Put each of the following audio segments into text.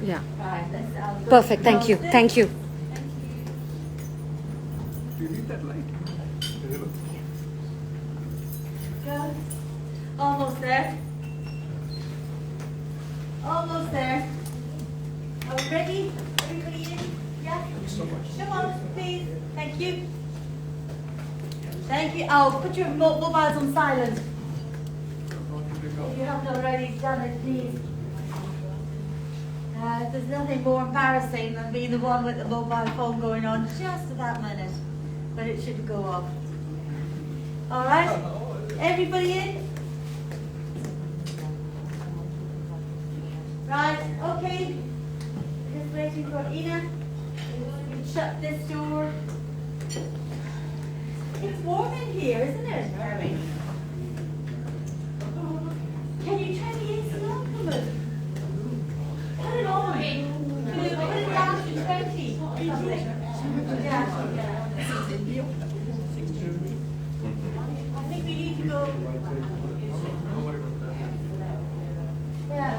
Yeah. Right, Perfect. Thank you. Thank you. Do you need that light? Go. Almost there. Almost there. Are we ready? Everybody in? Yeah? Thank you so much. Come on, please. Thank you. Thank you. Oh, put your mobiles on silent. If you haven't already done it, please. There's nothing more embarrassing than being the one with the mobile phone going on just at that minute, but it should go off. All right, everybody in? Right, okay. Just waiting for Ina. We can shut this door. It's warm in here, isn't it? Very. Can you turn the AC on? Come on. Put it on. Put it down to 20. Yeah. I think we need to go. Yeah.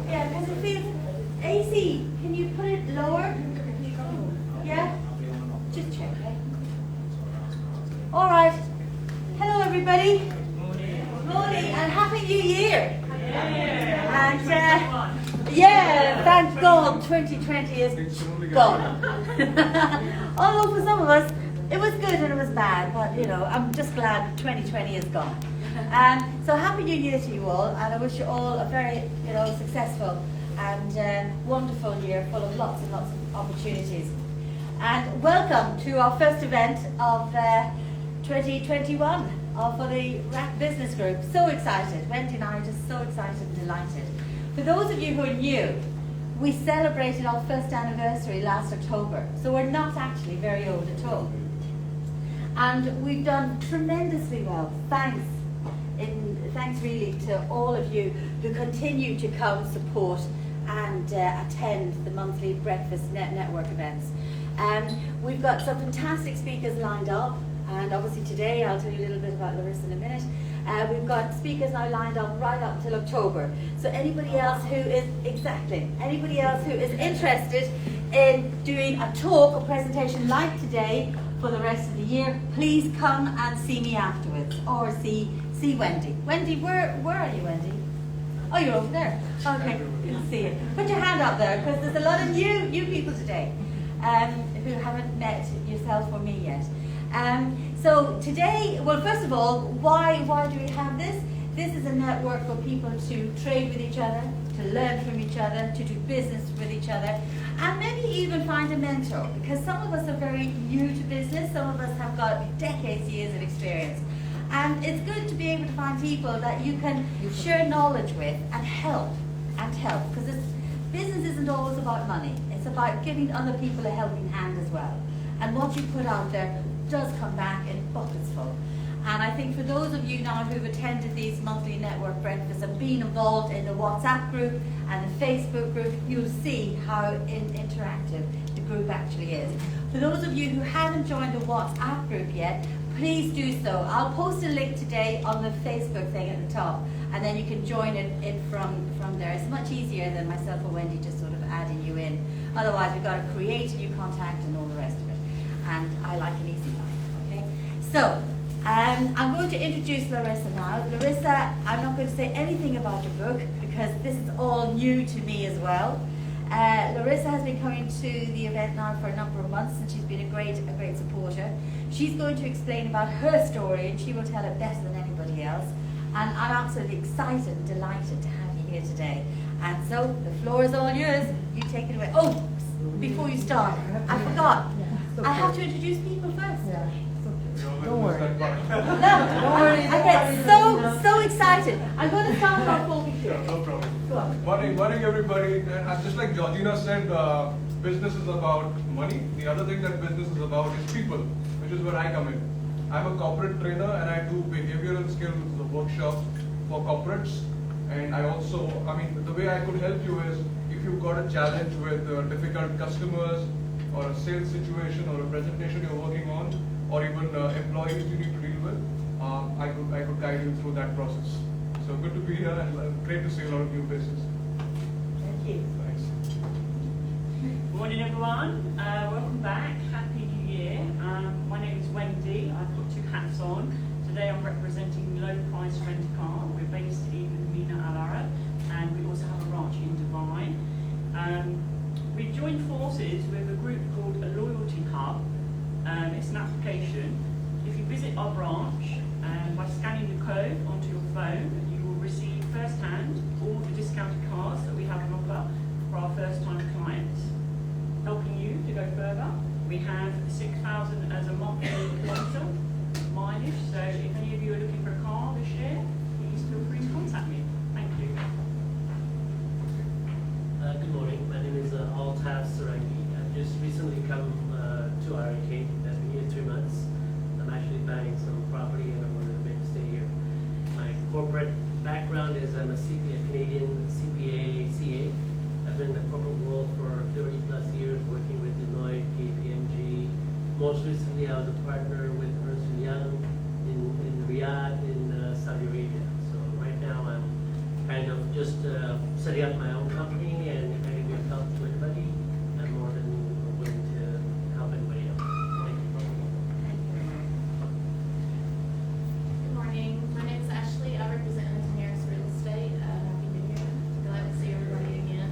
Yeah, because it feels AC. Can you put it lower? Yeah? Just check. All right. Hello, everybody. Morning and Happy New Year. And yeah, thank God 2020 is gone. Although for some of us, it was good and it was bad, but you know, I'm just glad 2020 is gone. So Happy New Year to you all, and I wish you all a very, successful and wonderful year full of lots and lots of opportunities. And welcome to our first event of 2021 for the RAC Business Group. So excited. Wendy and I are just so excited and delighted. For those of you who are new, we celebrated our first anniversary last October, so we're not actually very old at all. And we've done tremendously well. Thanks really to all of you who continue to come support and attend the monthly Breakfast Network events. We've got some fantastic speakers lined up, and obviously today I'll tell you a little bit about Larissa in a minute. We've got speakers now lined up right up until October. So anybody else who is interested in doing a talk or presentation like today for the rest of the year, please come and see me afterwards, or see Wendy. Wendy, where are you, Wendy? Oh, you're over there. Okay, good to see you. Put your hand up there, because there's a lot of new people today who haven't met yourself or me yet. So today, well, first of all, why do we have this? This is a network for people to trade with each other, to learn from each other, to do business with each other, and maybe even find a mentor, because some of us are very new to business, some of us have got years of experience. And it's good to be able to find people that you can share knowledge with and help, because business isn't always about money. It's about giving other people a helping hand as well. And what you put out there does come back in buckets full. And I think for those of you now who've attended these monthly network breakfasts and been involved in the WhatsApp group and the Facebook group, you'll see how interactive the group actually is. For those of you who haven't joined the WhatsApp group yet, please do so. I'll post a link today on the Facebook thing at the top, and then you can join it from there. It's much easier than myself or Wendy just sort of adding you in. Otherwise, we've got to create a new contact and all the rest of it. And I like an easy life, okay? So, I'm going to introduce Larissa now. Larissa, I'm not going to say anything about your book because this is all new to me as well. Larissa has been coming to the event now for a number of months, and she's been a great supporter. She's going to explain about her story, and she will tell it better than anybody else. And I'm absolutely excited and delighted to have you here today. And so the floor is all yours. You take it away. Oh, before you start, I forgot. I have to introduce people first. Don't worry. No, I get so excited. I'm going to start with our full picture. No problem. Go on. Morning, everybody. Just like Georgina said, business is about money. The other thing that business is about is people, which is where I come in. I'm a corporate trainer, and I do behavioral skills workshops for corporates. And I also, the way I could help you is if you've got a challenge with difficult customers, or a sales situation, or a presentation you're working on, or even employees you need to deal with, I could guide you through that process. So good to be here and great to see a lot of new faces. Thank you. Thanks. Morning everyone, welcome back, Happy New Year. My name is Wendy, I've got two hats on. Today I'm representing Low Price Rent a Car. We're based in Mina Al Arab and we also have a branch in Dubai. We joined forces with a group called a Loyalty Hub. It's an application. If you visit our branch, by scanning the code onto your phone, you will receive firsthand all the discounted cars that we have on offer for our first time clients. Helping you to go further, we have 6,000 as a monthly kilometre mileage, so if any of you are looking for a car this year, please feel free to contact me. Thank you. Good morning, my name is Altaf Sarangi. I've just recently come to RIK. I've been here 3 months. I'm actually buying some property and I wanted to stay here. My corporate background is I'm a Canadian CPA, CA. I've been in the corporate world for 30 plus years working with Deloitte, KPMG. Most recently I was a partner with Ernst & Young in Riyadh in Saudi Arabia. So right now I'm kind of just setting up my own company, and if I can be of help to anybody, I'm more than willing to help anybody else. Thank you. Good morning. My name is Ashley. I represent Antoneris Real Estate. Happy New Year. Glad to see everybody again.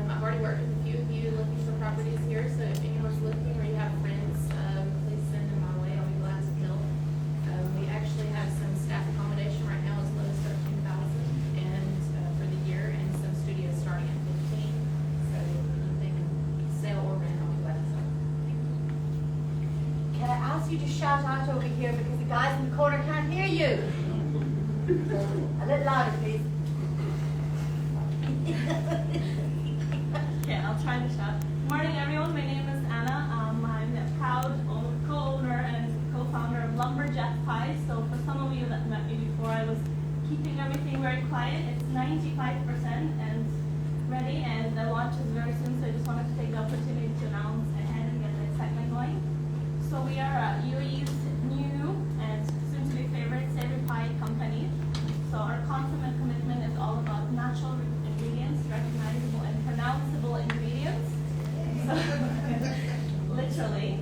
I've already worked with a few of you looking for properties here, so if anyone's looking or you have friends, please send them my way. I'll be glad to help. We actually have some staff accommodation right now as low as $13,000 and for the year, and some studios starting at $15,000. So anything sale or rent, I'll be glad to help. Thank you. Can I ask you to shout out over here because the guys in the corner can't hear you? A little louder, please. Okay, I'll try to shout. Morning, everyone. My name is Anna. I'm a proud co-owner and co-founder of Lumberjack Pies. So for some of you that met me before, I was keeping everything very quiet. It's 95% and ready, and the launch is very soon. So I just wanted to take the opportunity to announce ahead and get the excitement going. So we are UAE's new and soon-to-be favorite savory pie company. So our consummate commitment is all about natural ingredients, recognizable and pronounceable ingredients. So literally,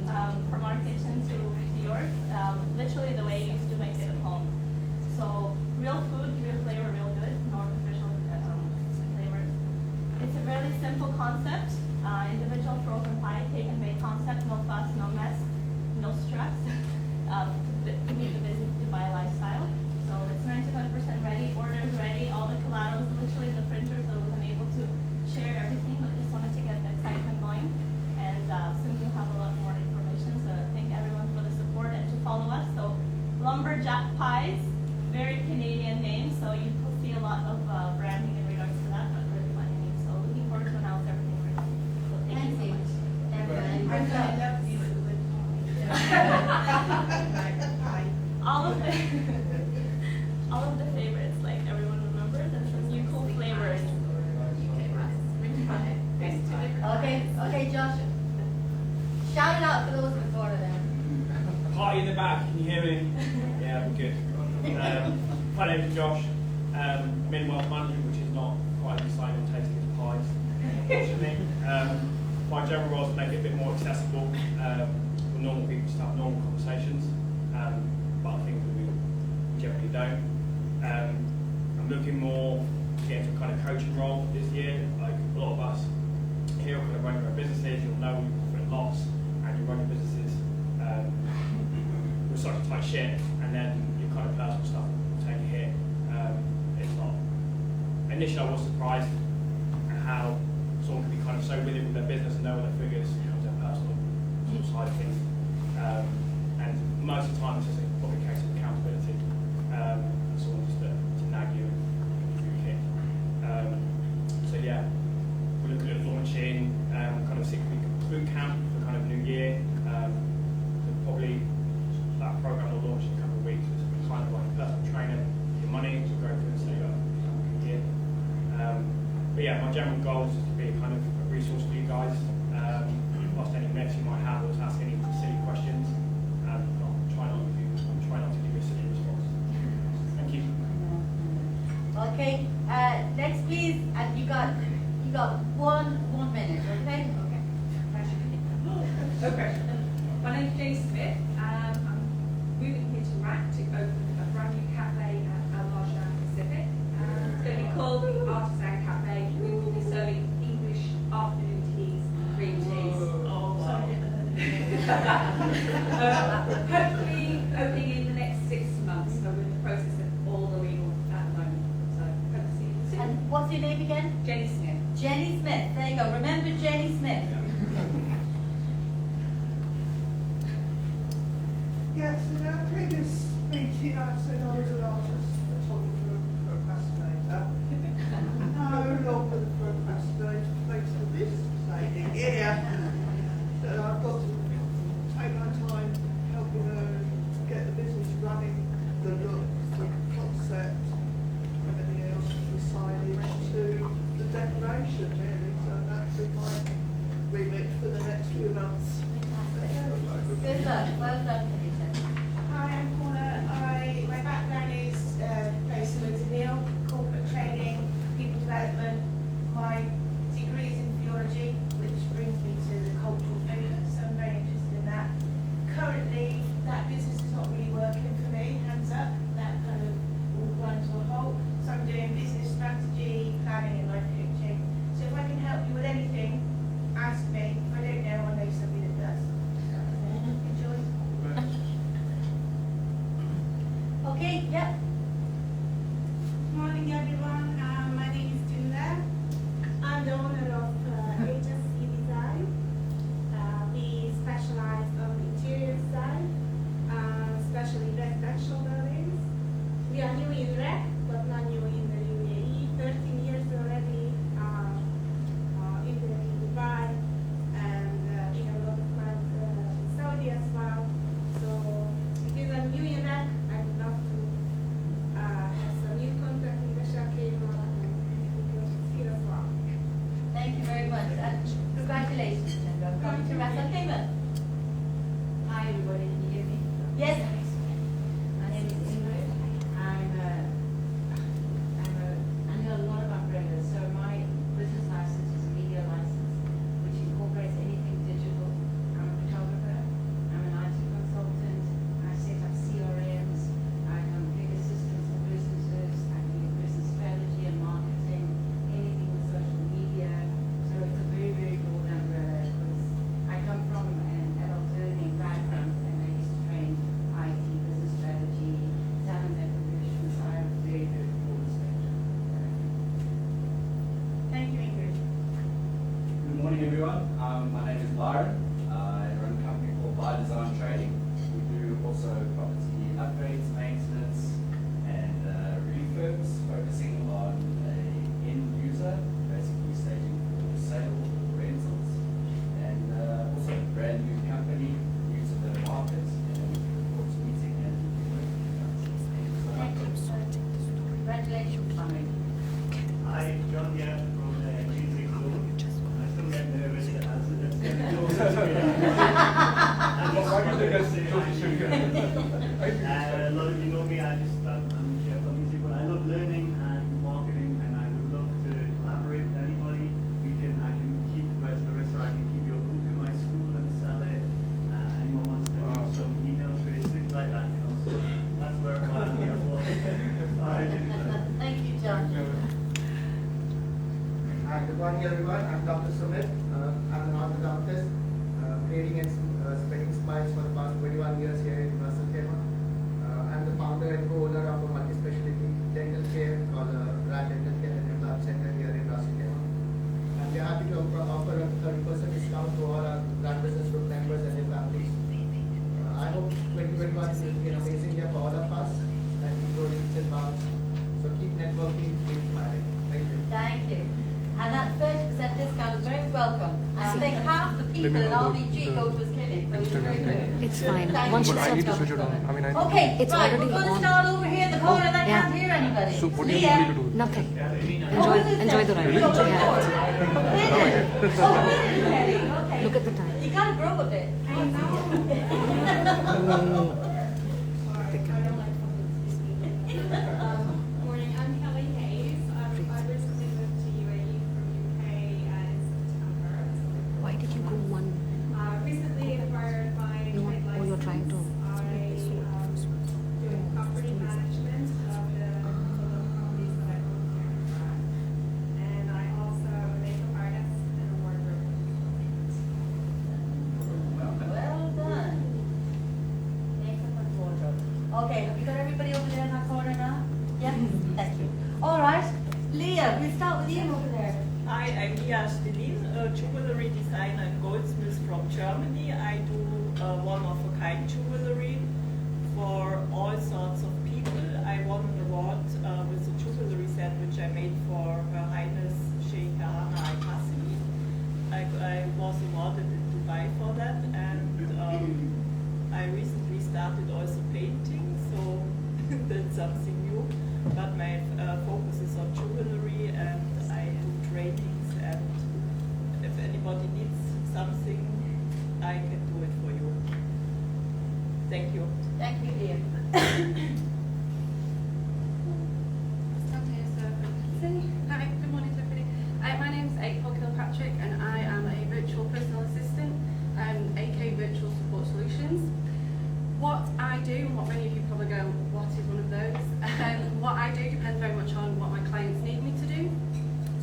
from our kitchen to yours, literally the way you used to make it at home. So real food, real flavor, real good, no artificial flavors. It's a really simple concept, individual frozen pie, take and bake concept, no fuss, no mess, no stress, to meet the busy Dubai lifestyle. So it's 95% ready, orders ready, all the collaterals literally in the printer, so we wasn't able to share everything, but just wanted to get the excitement going. And soon we'll have a lot more information, so thank everyone for the support and to follow us. So Lumberjack Pies, very Canadian name, so you will see a lot of branding in regards to that, but really funny name. So looking forward to announce everything really. So thank you so much. All of the favorites, like everyone remembers, and some new cool flavors. Okay, Josh. Shout it out for those in the corner then. Party in the back, can you hear me? Yeah, I'm good. My name is Josh. I'm in wealth management, which is not quite as exciting or tasty as pies, unfortunately. My general role is to make it a bit more accessible for normal people to have normal conversations, but I think that we generally don't. I'm looking more to get into a kind of coaching role this year. Like a lot of us here are kind of running our businesses, you'll know your profit and loss, and you run your businesses with such a tight ship, and then your kind of personal stuff will take a hit. It's not. Initially, I was surprised at how someone can be kind of so with it with their business and know their figures comes their personal sort of side of things. And most of the time, it's just probably a case of accountability. Someone just to nag you and give you a kick. So yeah, we're looking at launching kind of a 6-week boot camp for kind of New Year. So probably that program will launch in a couple of weeks. It's kind of like a personal trainer, your money to go through and save up a year. But yeah, my general goal is just to be kind of a resource for you guys. Whilst any myths you might have, or just ask any silly questions. Try not to give you a silly response. Thank you. Okay, next please, and you got 1 minute, okay? Okay. My name's Jay Smith. I'm moving here to RAC to open a brand new cafe at Al Marjan Pacific. It's going to be called the Artisan Cafe. We will be serving English afternoon teas and green teas. Oh, wow. Hopefully opening in the next 6 months. So we're in the process of all the legal at the moment. So hope to see you soon. And what's your name again? Jenny Smith. Jenny Smith, there you go, remember Jenny Smith. Yes, in our previous meeting I said I was an artist, photographer, procrastinator. No longer the procrastinator, thanks to this lady here. So I've got to take my time helping her get the business running, the look, the concept, everything else, the signage to the decoration really. So that's been my remit for the next few months. Good luck, well done, Peter. Hi, I'm Paula. My background is very similar to Neil, corporate training, people development. My degree is in theology, which brings me to the cultural focus, so I'm very interested in that. Currently, that business is not really working for me, hands up, that kind of all ground to a halt. So I'm doing business strategy, planning and life coaching. So if I can help you with anything, ask me. If I don't know, I know somebody that does. Enjoy. Okay, yep. Morning everyone, my name is Tunda. I'm the owner of HSC Design. We specialize on interior design, especially residential buildings. We are new in REC, but not new in the UAE. 13 years already in Dubai, and we have a lot of clients in Saudi as well. So because I'm new in REC, I would love to have some new contact with the Shakima and here as well. Thank you very much, and congratulations, Chandra. Coming to Ras Al Khaimah. Hi everybody, can you hear me? Yes. My name is Ingrid. I know a lot of umbrellas, so my business license is a media license, which incorporates anything digital. I'm a photographer, I'm an IT consultant, I set up CRMs, I configure systems for businesses, I do business strategy and marketing, anything with social media. So it's a very, very broad umbrella because I come from an adult learning background and I used to train IT, business strategy, talent acquisition, so I have a very, very broad spectrum. Thank you, Ingrid. Good morning, everyone. My name is Byron. I run a company called By Design Trading. We do also property upgrades, maintenance, and refurbs, focusing on a end user, basically staging for sale or rentals, and also a brand new company, new to the market, and look forward to meeting and working with us. Thank you. Congratulations, Tommy. Hi, John here from the Music Group. I still get nervous as it's getting closer to me. Why do you think that's so A lot of you know me, I'm chef of Music Group. I love learning and marketing, and I would love to collaborate with anybody. I can keep the restaurant, I can keep your book in my school and sell it. Anyone wants to do some email trace, things like that, you know. So that's where I'm here for. Thank you, John. Hi, good morning everyone. I'm Dr. Sumit. I'm an orthodontist, creating and spreading smiles for the past 21 years here in Ras Al Khaimah. I'm the founder and co-owner of a multi-specialty dental care called RAD Dental Care and Implant Center here in Ras Al Khaimah. And we're happy to offer a 30% discount to all our RAD Business Group members and their families. I hope 2021 will be an amazing year for all of us and we grow leaps and bounds. So keep networking, keep smiling. Thank you. Thank you. And that 30% discount is very welcome. I think half the people in RBG go to his clinic, so it's very good. It's fine. Thank Once you. you I need to start switch it on. I mean, I need Okay, It's right, already we're going to on. start over here in the corner and I Yeah. can't hear anybody. So what do you Leah. want me to do? Nothing. Oh, is it Enjoy the there? ride. You don't look Yeah. forward to it. Really? Oh, really, Kelly? Okay. Look at the time. You gotta grow a bit. I know. Morning, I'm Kelly Hayes. We'll start with Ian over there. Hi, I'm Mia Stelin, a jewelry designer and goldsmith from Germany. I do one-of-a-kind jewelry for all sorts of people. I won an award with a jewelry set which I made for Her Highness Sheikh Hana Al Qasimi. I was awarded in Dubai for that, and I recently started also painting, so that's something new. But my focus is on jewelry, and I do trainings, and if anybody needs something, I can do it for you. Thank you. Thank you, dear. Hi, good morning to everybody. My name is April Kilpatrick, and I am a virtual personal assistant, aka Virtual Support Solutions. What I do, and what many of you probably go, what is one of those? What I do depends very much on what my clients need me to do.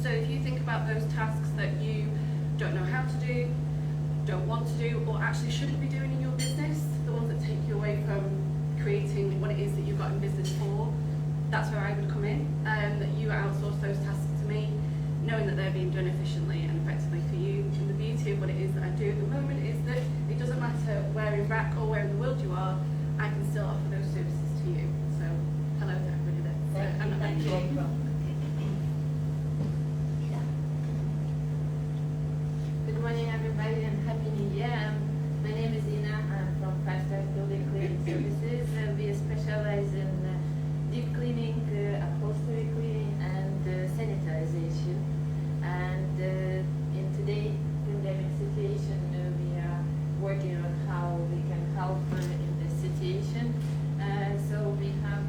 So if you think about those tasks that you don't know how to do, don't want to do, or actually shouldn't be doing in your business, the ones that take you away from creating what it is that you've got in business for, that's where I would come in. That you outsource those tasks to me, knowing that they're being done efficiently and effectively for you. And the beauty of what it is that I do at the moment is that it doesn't matter where in RAC or where in the world you are, I can still offer those services to you. So, hello to everybody there. Thank you, April. Good morning, everybody, and Happy New Year. My name is Ina. I'm from 5 Stars Building Cleaning Services. We specialize in deep cleaning, upholstery cleaning, and sanitization. And in today's pandemic situation, we are working on how we can help in this situation. So we have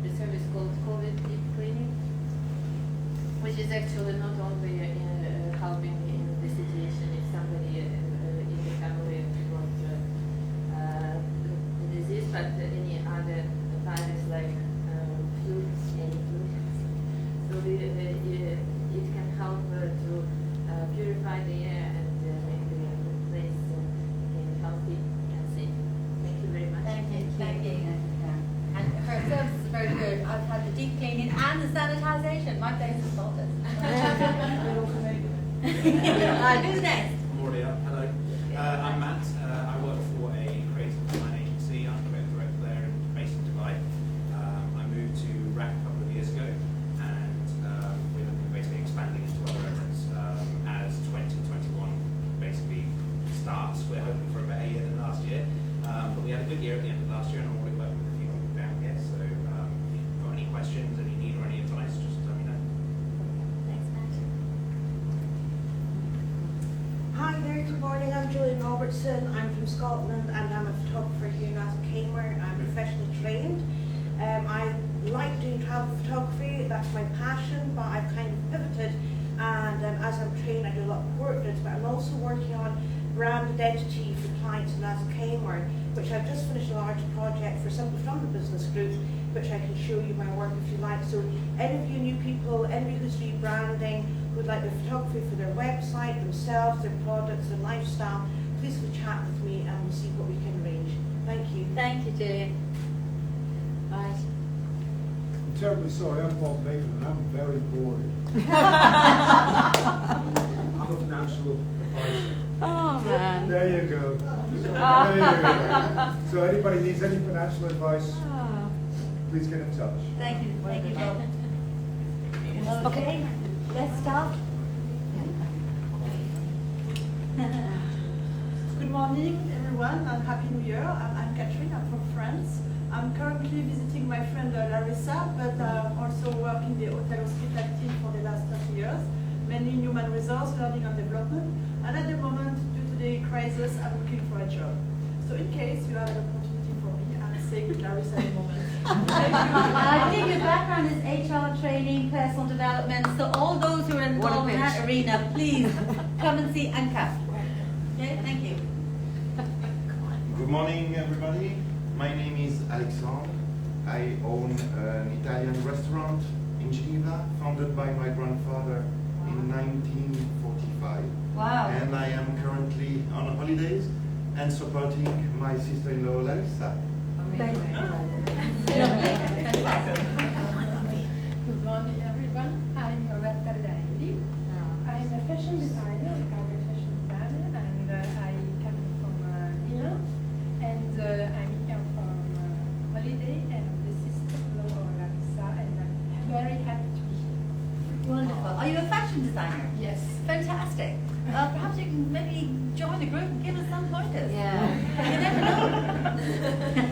the service called COVID Deep Cleaning, which is actually not only helping in the situation if somebody in the family got the disease, but any other virus like flu, any flu. So it can help to purify the air and make the place healthy and safe. Thank you very much. Thank you. And her service is very good. I've had the deep cleaning and the sanitization. My place is sorted. Who's next? Mordia, hello. I'm Matt. I work for a creative design agency. I'm creative director there based in Dubai. I moved to RAC a couple of years ago, and we're basically expanding into other areas as 2021 basically starts. We're hoping for a better year than last year, but we had a good year at the end of last year, and I'm already working with a few people down here. So if you've got any questions, any need or any advice, just let me know. Thanks, Matt. Hi there, good morning. I'm Julian Robertson. I'm from Scotland, and I'm a photographer here in Cambridge. I'm professionally trained. I like doing travel photography. That's my passion, but I've kind of pivoted, and as I'm trained, I do a lot of portraits, but I'm also working on brand identity for clients in Cambridge, which I've just finished a large project for somebody from the business group, which I can show you my work if you like. So any of you new people, anybody who's rebranding, would like the photography for their website, themselves, their products, their lifestyle, please have a chat with me and we'll see what we can arrange. Thank you. Thank you, Julian. Right. I'm terribly sorry, I'm Bob Mason and I'm very boring. I'm a financial advisor. Oh, man. There you go. There you go. So anybody needs any financial advice, please get in touch. Thank you, Bob. Okay, let's start. Good morning, everyone, and Happy New Year. I'm Catherine, I'm from France. I'm currently visiting my friend Larissa, but also work in the hotel hospitality for the last 30 years, mainly in human resource, learning and development. And at the moment, due to the crisis, I'm looking for a job. So in case you have an opportunity for me, I'll say with Larissa at the moment. I think your background is HR training, personal development, so all those who are involved in that arena, please come and see Anka. Okay, thank you. Good morning, everybody. My name is Alexandre. I own an Italian restaurant in Geneva, founded by my grandfather in 1945. Wow. And I am currently on holidays and supporting my sister-in-law, Larissa. Good morning, everyone. I'm fashion designer. Yes. Fantastic. Perhaps you can maybe join the group and give us some pointers. Yeah. You never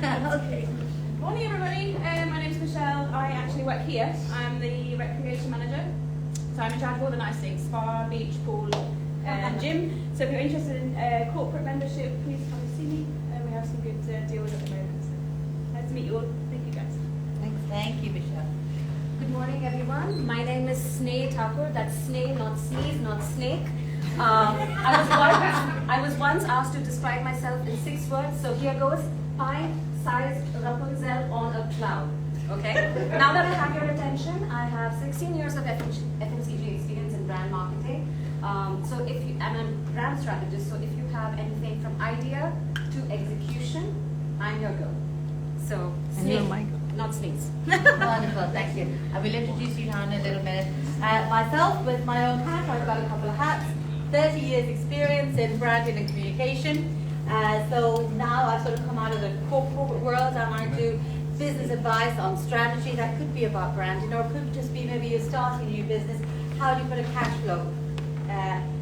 know. Okay. Morning, everybody. My name's Michelle. I actually work here. I'm the recreation manager. So I'm in charge of all the nice things: spa, beach, pool, and gym. So if you're interested in corporate membership, please come and see me. We have some good deals at the moment. So nice to meet you all. Thank you, guys. Thanks. Thank you, Michelle. Good morning, everyone. My name is Sneh Thakur. That's Sneh, not sneeze, not snake. I was once asked to describe myself in 6 words, so here goes: pie-sized Rapunzel on a cloud. Okay? Now that I have your attention, I have 16 years of FMCG experience in brand marketing. So if you, I'm a brand strategist, so if you have anything from idea to execution, I'm your girl. So, snake, not sneeze. Wonderful, thank you. I will introduce you now in a little minute. Myself, with my own hat, I've got a couple of hats. 30 years experience in branding and communication. So now I've sort of come out of the corporate world and I do business advice on strategy. That could be about branding, or it could just be maybe you're starting a new business. How do you put a cash flow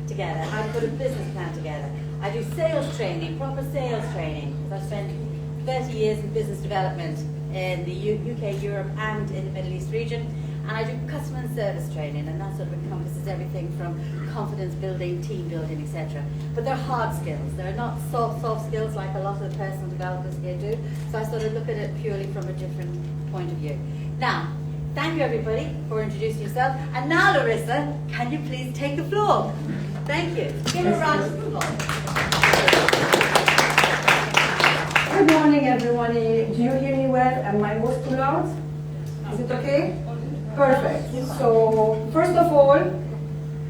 together? How do you put a business plan together? I do sales training, proper sales training, because I've spent 30 years in business development in the UK, Europe, and in the Middle East region. And I do customer and service training, and that sort of encompasses everything from confidence building, team building, etc. But they're hard skills. They're not soft skills like a lot of the personal developers here do. So I sort of look at it purely from a different point of view. Now, thank you everybody for introducing yourself. And now, Larissa, can you please take the floor? Thank you. Give her a round of applause. Good morning, everyone. Do you hear me well? Am I voice too loud? Is it okay? Perfect. So, first of all,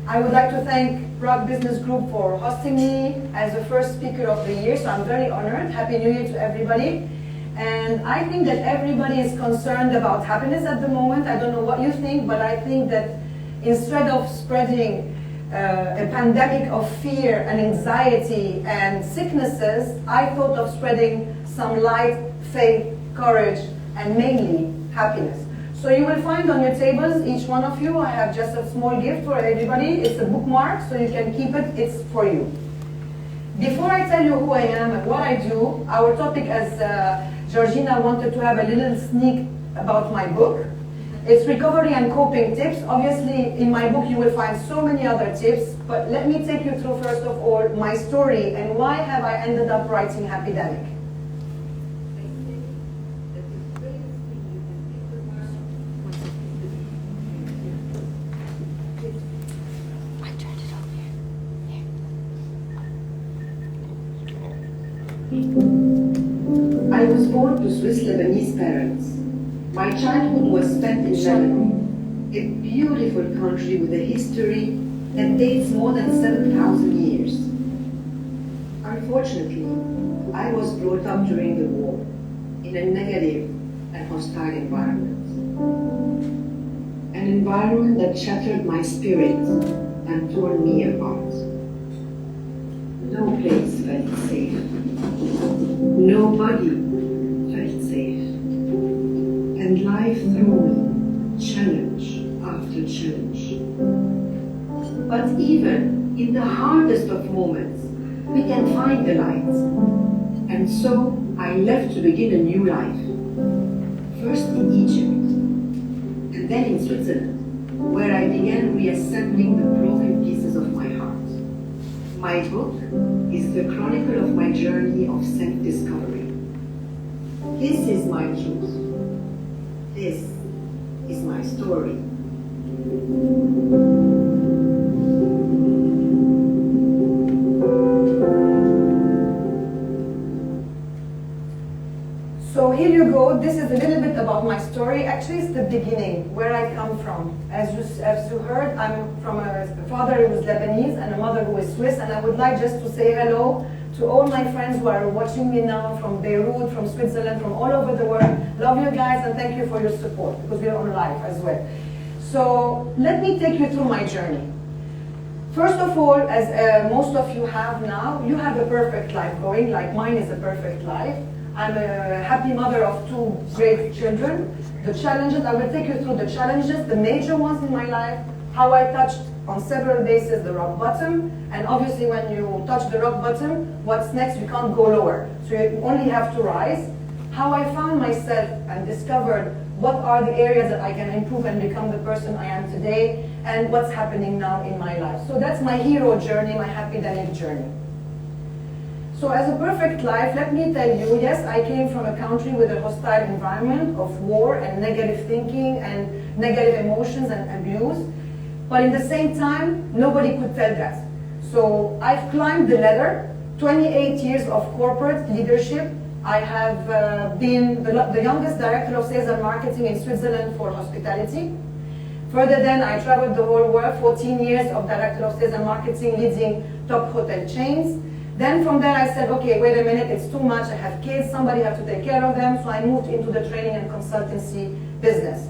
I would like to thank Prague Business Group for hosting me as the first speaker of the year. So I'm very honored. Happy New Year to everybody. And I think that everybody is concerned about happiness at the moment. I don't know what you think, but I think that instead of spreading a pandemic of fear and anxiety and sicknesses, I thought of spreading some light, faith, courage, and mainly happiness. So you will find on your tables, each one of you, I have just a small gift for everybody. It's a bookmark, so you can keep it. It's for you. Before I tell you who I am and what I do, our topic, as Georgina wanted to have a little sneak about my book. It's recovery and coping tips. Obviously, in my book, you will find so many other tips, but let me take you through, first of all, my story and why have I ended up writing Happydemic. I was born to Swiss Lebanese parents. My childhood was spent in Lebanon, a beautiful country with a history that dates more than 7,000 years. Unfortunately, I was brought up during the war in a negative and hostile environment. An environment that shattered my spirit and tore me apart. No place felt safe. Nobody felt safe. And life threw me challenge after challenge. But even in the hardest of moments, we can find the light. And so I left to begin a new life. First in Egypt, and then in Switzerland, where I began reassembling the broken pieces of my heart. My book is the chronicle of my journey of self-discovery. This is my truth. This is my story. So here you go. This is a little bit about my story. Actually, it's the beginning, where I come from. As you heard, I'm from a father who is Lebanese and a mother who is Swiss, and I would like just to say hello to all my friends who are watching me now from Beirut, from Switzerland, from all over the world. Love you guys and thank you for your support, because we are on live as well. So let me take you through my journey. First of all, as most of you have now, you have a perfect life going, like mine is a perfect life. I'm a happy mother of 2 great children. The challenges, I will take you through the challenges, the major ones in my life, how I touched on several bases the rock bottom, and obviously when you touch the rock bottom, what's next? You can't go lower, so you only have to rise. How I found myself and discovered what are the areas that I can improve and become the person I am today, and what's happening now in my life. So that's my hero journey, my happy Danik journey. So as a perfect life, let me tell you, yes, I came from a country with a hostile environment of war and negative thinking and negative emotions and abuse. But in the same time, nobody could tell that. So I've climbed the ladder, 28 years of corporate leadership. I have been the youngest director of sales and marketing in Switzerland for hospitality. Further then, I traveled the whole world, 14 years of director of sales and marketing, leading top hotel chains. Then from there I said, okay, wait a minute, it's too much, I have kids, somebody has to take care of them, so I moved into the training and consultancy business.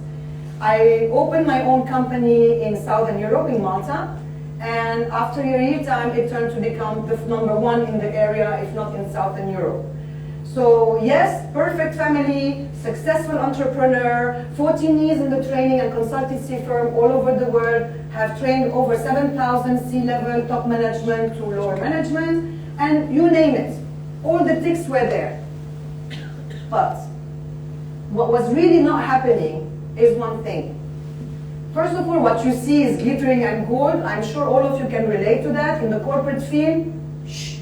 I opened my own company in Southern Europe, in Malta, and after a year time it turned to become the #1 in the area, if not in Southern Europe. So yes, perfect family, successful entrepreneur, 14 years in the training and consultancy firm all over the world, have trained over 7,000 C-level top management to lower management, and you name it, all the ticks were there. But what was really not happening is one thing. First of all, what you see is glittering and gold. I'm sure all of you can relate to that. In the corporate field, shh,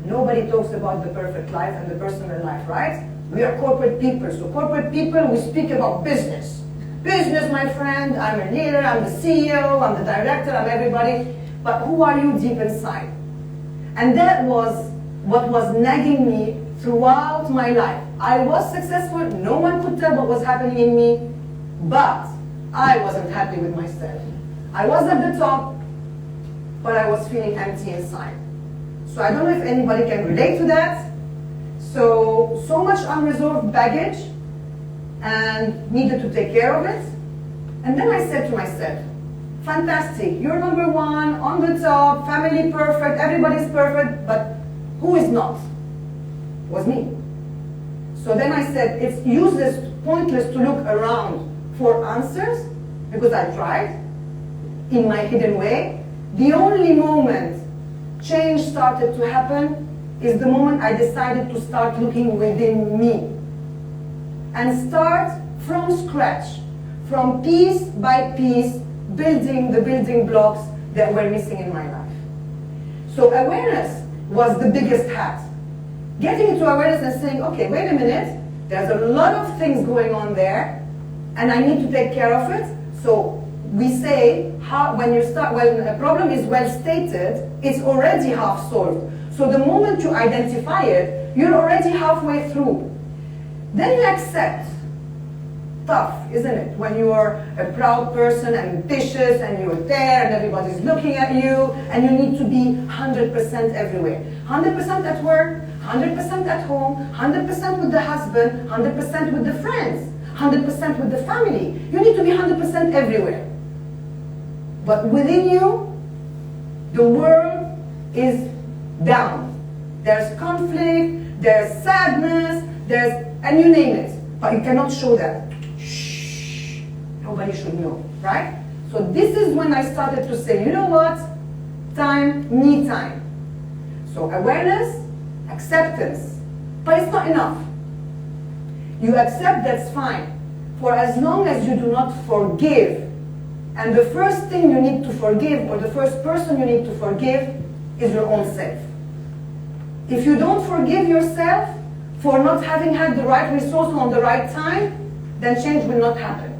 nobody talks about the perfect life and the personal life, right? We are corporate people, so corporate people, we speak about business. Business, my friend, I'm a leader, I'm the CEO, I'm the director, I'm everybody, but who are you deep inside? And that was what was nagging me throughout my life. I was successful, no one could tell what was happening in me, but I wasn't happy with myself. I was at the top, but I was feeling empty inside. So I don't know if anybody can relate to that. So much unresolved baggage, and needed to take care of it. And then I said to myself, fantastic, you're #1, on the top, family perfect, everybody's perfect, but who is not? It was me. So then I said, it's useless, pointless to look around for answers, because I tried in my hidden way. The only moment change started to happen is the moment I decided to start looking within me and start from scratch, from piece by piece, building the building blocks that were missing in my life. So awareness was the biggest hat. Getting into awareness and saying, okay, wait a minute, there's a lot of things going on there, and I need to take care of it. So we say, when a problem is well stated, it's already half solved. So the moment you identify it, you're already halfway through. Then you accept. Tough, isn't it? When you are a proud person, ambitious, and you're there, and everybody's looking at you, and you need to be 100% everywhere. 100% at work, 100% at home, 100% with the husband, 100% with the friends, 100% with the family. You need to be 100% everywhere. But within you, the world is down. There's conflict, there's sadness, and you name it. But you cannot show that. Shh, nobody should know, right? So this is when I started to say, you know what? Time, me time. So awareness, acceptance. But it's not enough. You accept, that's fine. For as long as you do not forgive, and the first thing you need to forgive, or the first person you need to forgive, is your own self. If you don't forgive yourself for not having had the right resource on the right time, then change will not happen.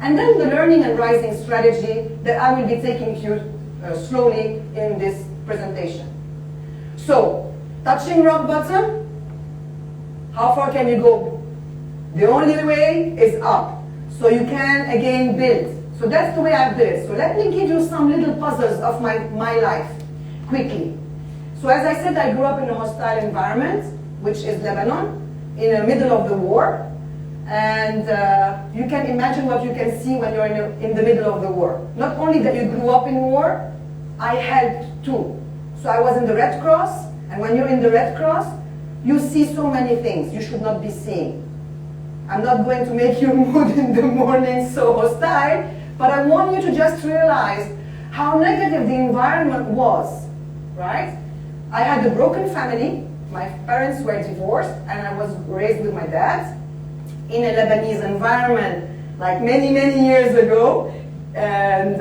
And then the learning and rising strategy that I will be taking you slowly in this presentation. So, touching rock bottom, how far can you go? The only way is up. So you can again build. So that's the way I've did it. So let me give you some little puzzles of my life, quickly. So as I said, I grew up in a hostile environment, which is Lebanon, in the middle of the war. And you can imagine what you can see when you're in the middle of the war. Not only that you grew up in war, I helped too. So I was in the Red Cross, and when you're in the Red Cross, you see so many things you should not be seeing. I'm not going to make your mood in the morning so hostile, But I want you to just realize how negative the environment was, right? I had a broken family. My parents were divorced, and I was raised with my dad in a Lebanese environment, like many, many years ago. And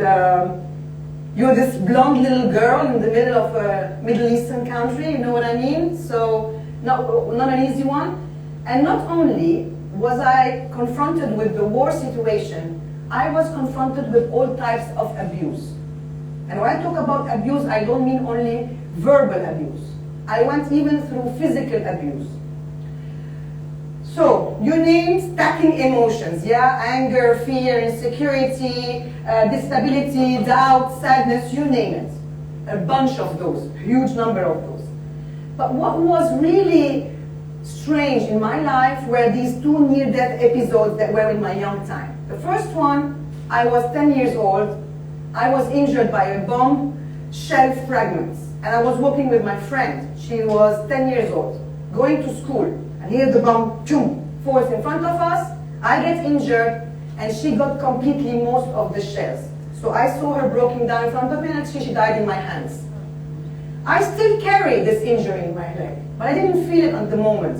you're this blonde little girl in the middle of a Middle Eastern country, you know what I mean? So not an easy one. And not only was I confronted with the war situation, I was confronted with all types of abuse. And when I talk about abuse, I don't mean only verbal abuse. I went even through physical abuse. So, you name stacking emotions, yeah? Anger, fear, insecurity, disability, doubt, sadness, you name it. A bunch of those, a huge number of those. But what was really strange in my life were these two near-death episodes that were in my young time. The first one, I was 10 years old. I was injured by a bomb shell fragments. And I was walking with my friend. She was 10 years old, going to school. And here the bomb, boom, falls in front of us. I get injured, and she got completely most of the shells. So I saw her broken down in front of me, and actually she died in my hands. I still carry this injury in my leg, but I didn't feel it at the moment.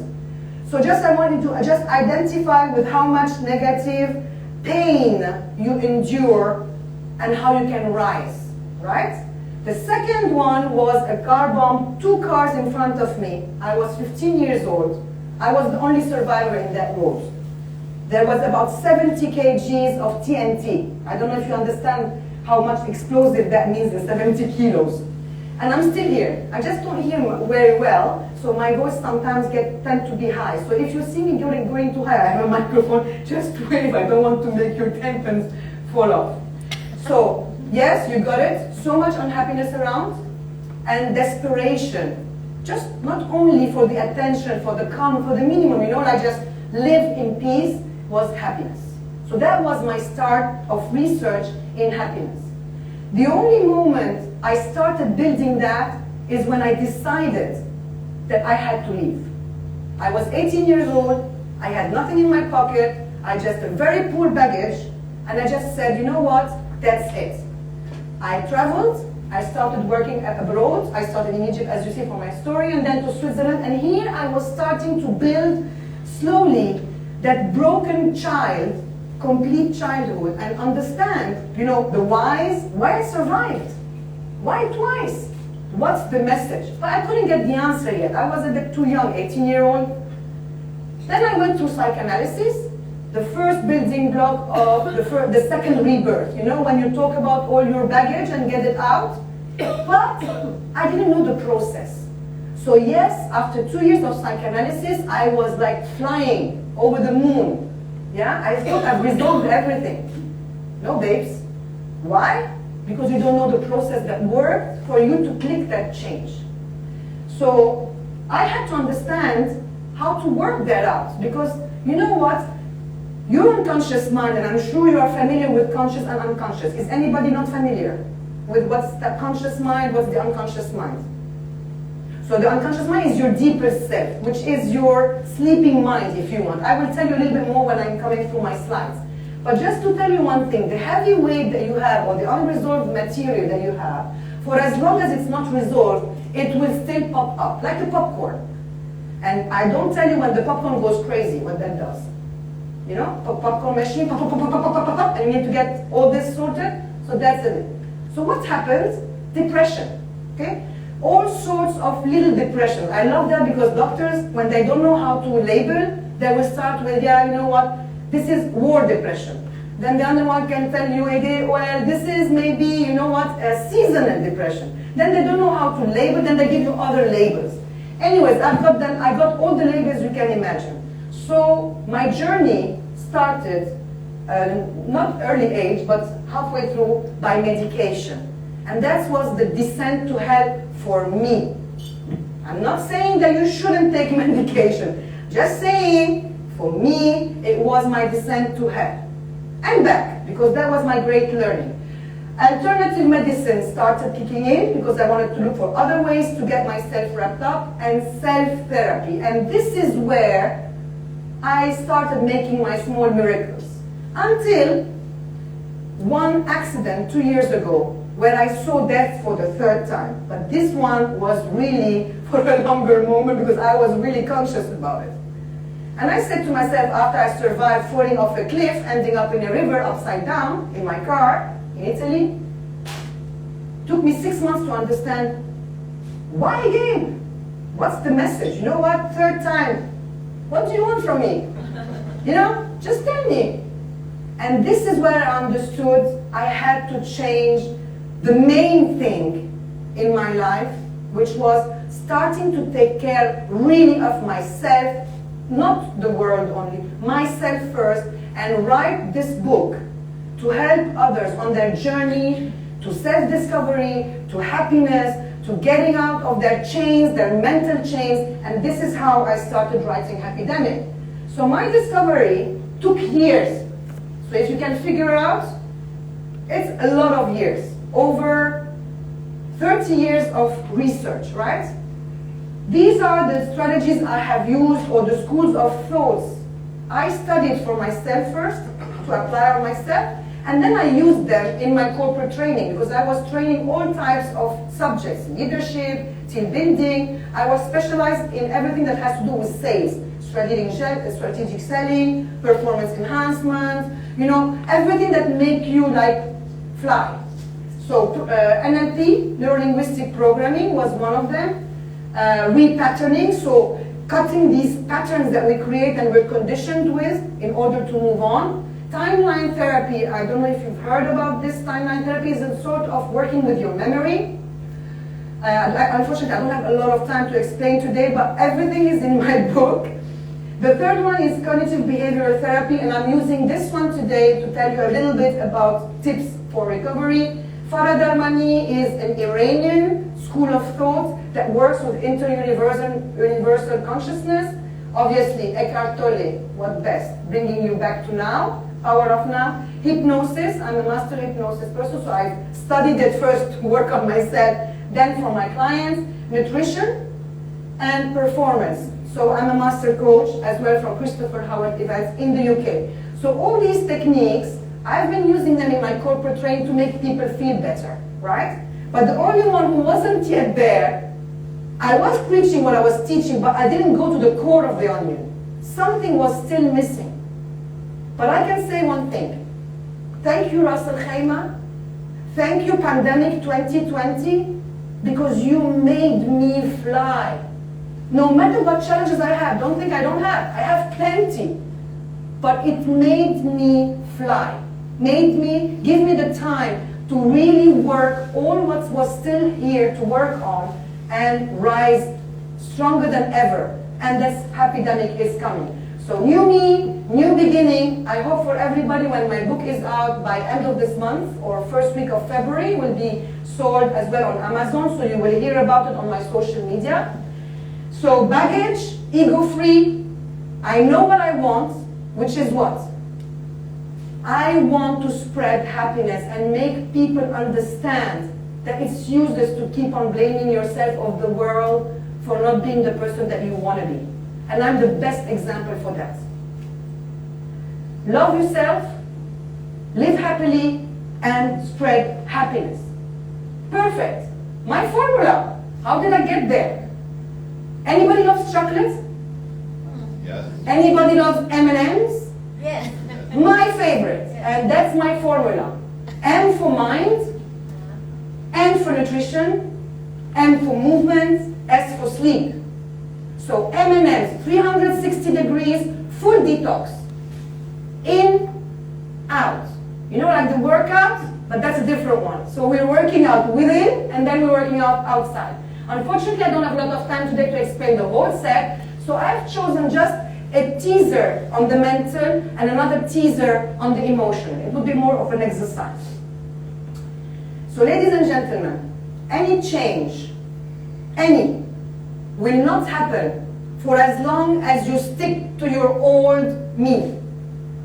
So I wanted to just identify with how much negative pain you endure and how you can rise, right? The second one was a car bomb, 2 cars in front of me. I was 15 years old. I was the only survivor in that road. There was about 70 kgs of TNT. I don't know if you understand how much explosive that means in 70 kilos. And I'm still here. I just don't hear very well, so my voice sometimes tend to be high. So if you see me going too high, I have a microphone, just wave. I don't want to make your tympans fall off. So, yes, you got it. So much unhappiness around and desperation. Just not only for the attention, for the calm, for the minimum, like just live in peace was happiness. So that was my start of research in happiness. The only moment I started building that is when I decided that I had to leave. I was 18 years old, I had nothing in my pocket, I just had very poor baggage, and I just said, you know what, that's it. I traveled, I started working abroad, I started in Egypt, as you see from my story, and then to Switzerland, and here I was starting to build slowly that broken child, complete childhood, and understand, the whys, why I survived. Why twice? What's the message? But I couldn't get the answer yet. I was a bit too young, 18-year-old. Then I went through psychoanalysis, the first building block of the second rebirth. When you talk about all your baggage and get it out. But I didn't know the process. So yes, after 2 years of psychoanalysis, I was like flying over the moon. Yeah, I thought I've resolved everything. No, babes. Why? Because you don't know the process that worked for you to click that change. So I had to understand how to work that out. Because you know what? Your unconscious mind, and I'm sure you are familiar with conscious and unconscious. Is anybody not familiar with what's the conscious mind, what's the unconscious mind? So the unconscious mind is your deepest self, which is your sleeping mind, if you want. I will tell you a little bit more when I'm coming through my slides. But just to tell you one thing, the heavy weight that you have, or the unresolved material that you have, for as long as it's not resolved, it will still pop up, like the popcorn. And I don't tell you when the popcorn goes crazy, what that does. Popcorn machine, pop, pop, pop, pop, pop, pop, pop, and you need to get all this sorted. So that's it. So what happens? Depression, okay? All sorts of little depressions. I love that because doctors, when they don't know how to label, they will start with, yeah, you know what? This is war depression. Then the other one can tell you, well, this is maybe, you know what, a seasonal depression. Then they don't know how to label, then they give you other labels. Anyways, I got all the labels you can imagine. So my journey started, not early age, but halfway through, by medication. And that was the descent to hell for me. I'm not saying that you shouldn't take medication. Just saying, for me, it was my descent to hell. And back, because that was my great learning. Alternative medicine started kicking in because I wanted to look for other ways to get myself wrapped up, and self-therapy. And this is where I started making my small miracles. Until one accident 2 years ago where I saw death for the 3rd time. But this one was really for a longer moment because I was really conscious about it. And I said to myself, after I survived falling off a cliff, ending up in a river upside down in my car in Italy, took me 6 months to understand, why again? What's the message? You know what? 3rd time. What do you want from me? You know, just tell me. And this is where I understood I had to change the main thing in my life, which was starting to take care really of myself, not the world only, myself first, and write this book to help others on their journey to self-discovery, to happiness, to getting out of their chains, their mental chains, and this is how I started writing Happydemic. So my discovery took years. So if you can figure out, it's a lot of years, over 30 years of research, right? These are the strategies I have used, or the schools of thoughts. I studied for myself first, to apply on myself, and then I used them in my corporate training, because I was training all types of subjects, leadership, team building. I was specialized in everything that has to do with sales, strategic selling, performance enhancement, you know, everything that make you like fly. So NLP, neuro-linguistic programming, was one of them. Repatterning, so cutting these patterns that we create and we're conditioned with in order to move on. Timeline therapy, I don't know if you've heard about this. Timeline therapy is a sort of working with your memory. Unfortunately, I don't have a lot of time to explain today, but everything is in my book. The 3rd one is cognitive behavioral therapy, and I'm using this one today to tell you a little bit about tips for recovery. Farah Darmani is an Iranian school of thought that works with universal consciousness. Obviously, Eckhart Tolle, what best? Bringing you back to now, power of now. Hypnosis, I'm a master hypnosis person, so I studied it first to work on myself, then for my clients. Nutrition and performance. So I'm a master coach as well from Christopher Howard Events in the UK. So all these techniques, I've been using them in my corporate training to make people feel better, right? But the only one who wasn't yet there, I was preaching what I was teaching, but I didn't go to the core of the onion. Something was still missing. But I can say one thing. Thank you, Ras Al Khaimah. Thank you, Pandemic 2020, because you made me fly. No matter what challenges I have, don't think I don't have. I have plenty. But it made me fly. Made me, give me the time to really work all what was still here to work on and rise stronger than ever. And this Happydemic is coming. So new me, new beginning. I hope for everybody when my book is out by end of this month or first week of February, will be sold as well on Amazon. So you will hear about it on my social media. So baggage, ego-free. I know what I want, which is what? I want to spread happiness and make people understand that it's useless to keep on blaming yourself of the world for not being the person that you want to be. And I'm the best example for that. Love yourself, live happily, and spread happiness. Perfect. My formula. How did I get there? Anybody loves chocolate? Yes. Anybody loves M&Ms? Yes. My favorite, and that's my formula. M for mind, N for nutrition, M for movement, S for sleep. So M&Ms, 360 degrees, full detox. In, out. You know, like the workout, but that's a different one. So we're working out within, and then we're working out outside. Unfortunately, I don't have a lot of time today to explain the whole set, so I've chosen just a teaser on the mental and another teaser on the emotional. It would be more of an exercise. So ladies and gentlemen, any change, any, will not happen for as long as you stick to your old me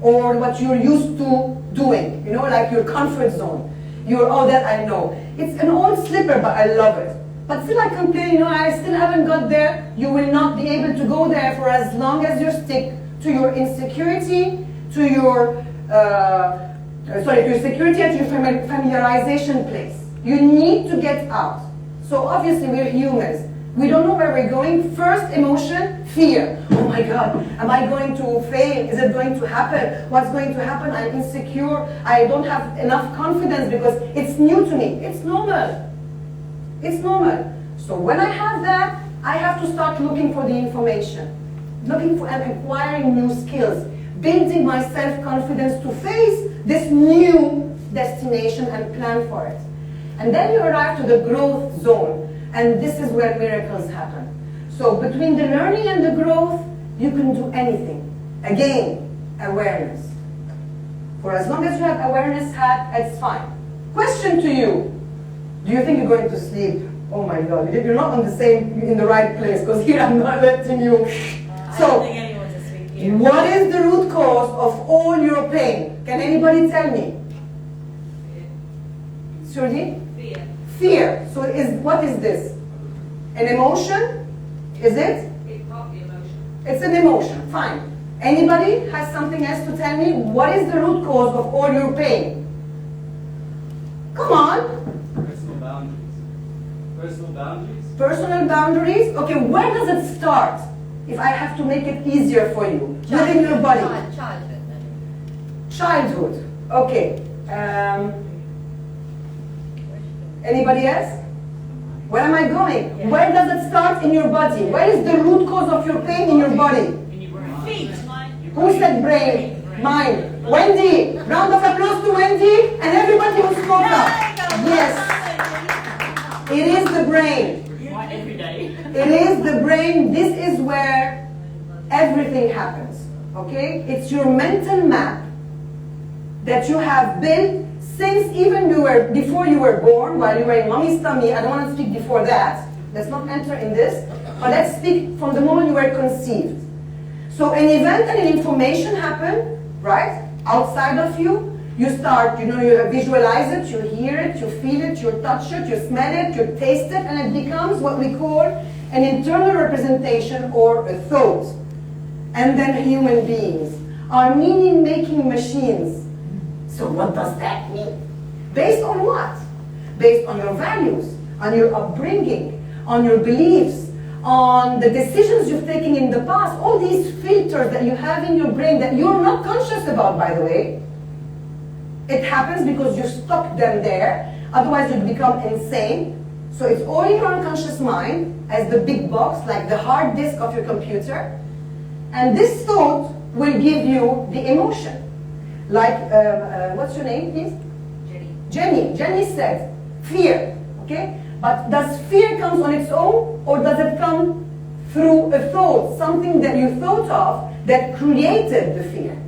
or what you're used to doing, you know, like your comfort zone. Your, oh, that I know. It's an old slipper, but I love it. But still I complain, you know, I still haven't got there. You will not be able to go there for as long as you stick to your insecurity, to your to your security and to your familiarization place. You need to get out. So obviously we're humans. We don't know where we're going. First emotion, fear. Oh my God, am I going to fail? Is it going to happen? What's going to happen? I'm insecure. I don't have enough confidence because it's new to me. It's normal. It's normal. So when I have that, I have to start looking for the information. Looking for and acquiring new skills. Building my self-confidence to face this new destination and plan for it. And then you arrive to the growth zone. And this is where miracles happen. So between the learning and the growth, you can do anything. Again, awareness. For as long as you have awareness hat, it's fine. Question to you. Do you think you're going to sleep? Oh my God, you're not in the right place, because here I'm not letting you. So, what is the root cause of all your pain? Can anybody tell me? Surely? Fear. Fear. So what is this? An emotion? Is it? It's not the emotion. It's an emotion. Fine. Anybody has something else to tell me? What is the root cause of all your pain? Come on. Personal boundaries. Personal boundaries? Personal boundaries? Okay, where does it start? If I have to make it easier for you. Within your body. Childhood. Childhood. Okay. Anybody else? Where am I going? Yeah. Where does it start in your body? Where is the root cause of your pain in your body? Feet. Who said brain? Mind. Wendy. Round of applause to Wendy and everybody who spoke up. Yes. It is the brain. Every day. It is the brain. This is where everything happens. Okay? It's your mental map that you have built since even before you were born, while you were in mommy's tummy. I don't want to speak before that. Let's not enter in this. But let's speak from the moment you were conceived. So an event and an information happen, right? Outside of you. You start, you visualize it, you hear it, you feel it, you touch it, you smell it, you taste it, and it becomes what we call an internal representation or a thought. And then human beings are meaning-making machines. So what does that mean? Based on what? Based on your values, on your upbringing, on your beliefs, on the decisions you've taken in the past, all these filters that you have in your brain that you're not conscious about, by the way. It happens because you stuck them there, otherwise you'd become insane. So it's all in your unconscious mind as the big box, like the hard disk of your computer. And this thought will give you the emotion. Like, what's your name, please? Jenny. Jenny said, fear, okay? But does fear come on its own, or does it come through a thought, something that you thought of that created the fear?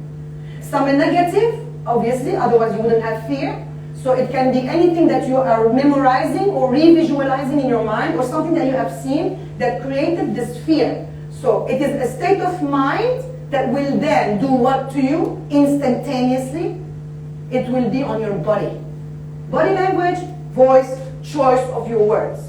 Some are negative, obviously, otherwise you wouldn't have fear. So it can be anything that you are memorizing or re-visualizing in your mind, or something that you have seen that created this fear. So it is a state of mind that will then do what to you instantaneously? It will be on your body. Body language, voice, choice of your words.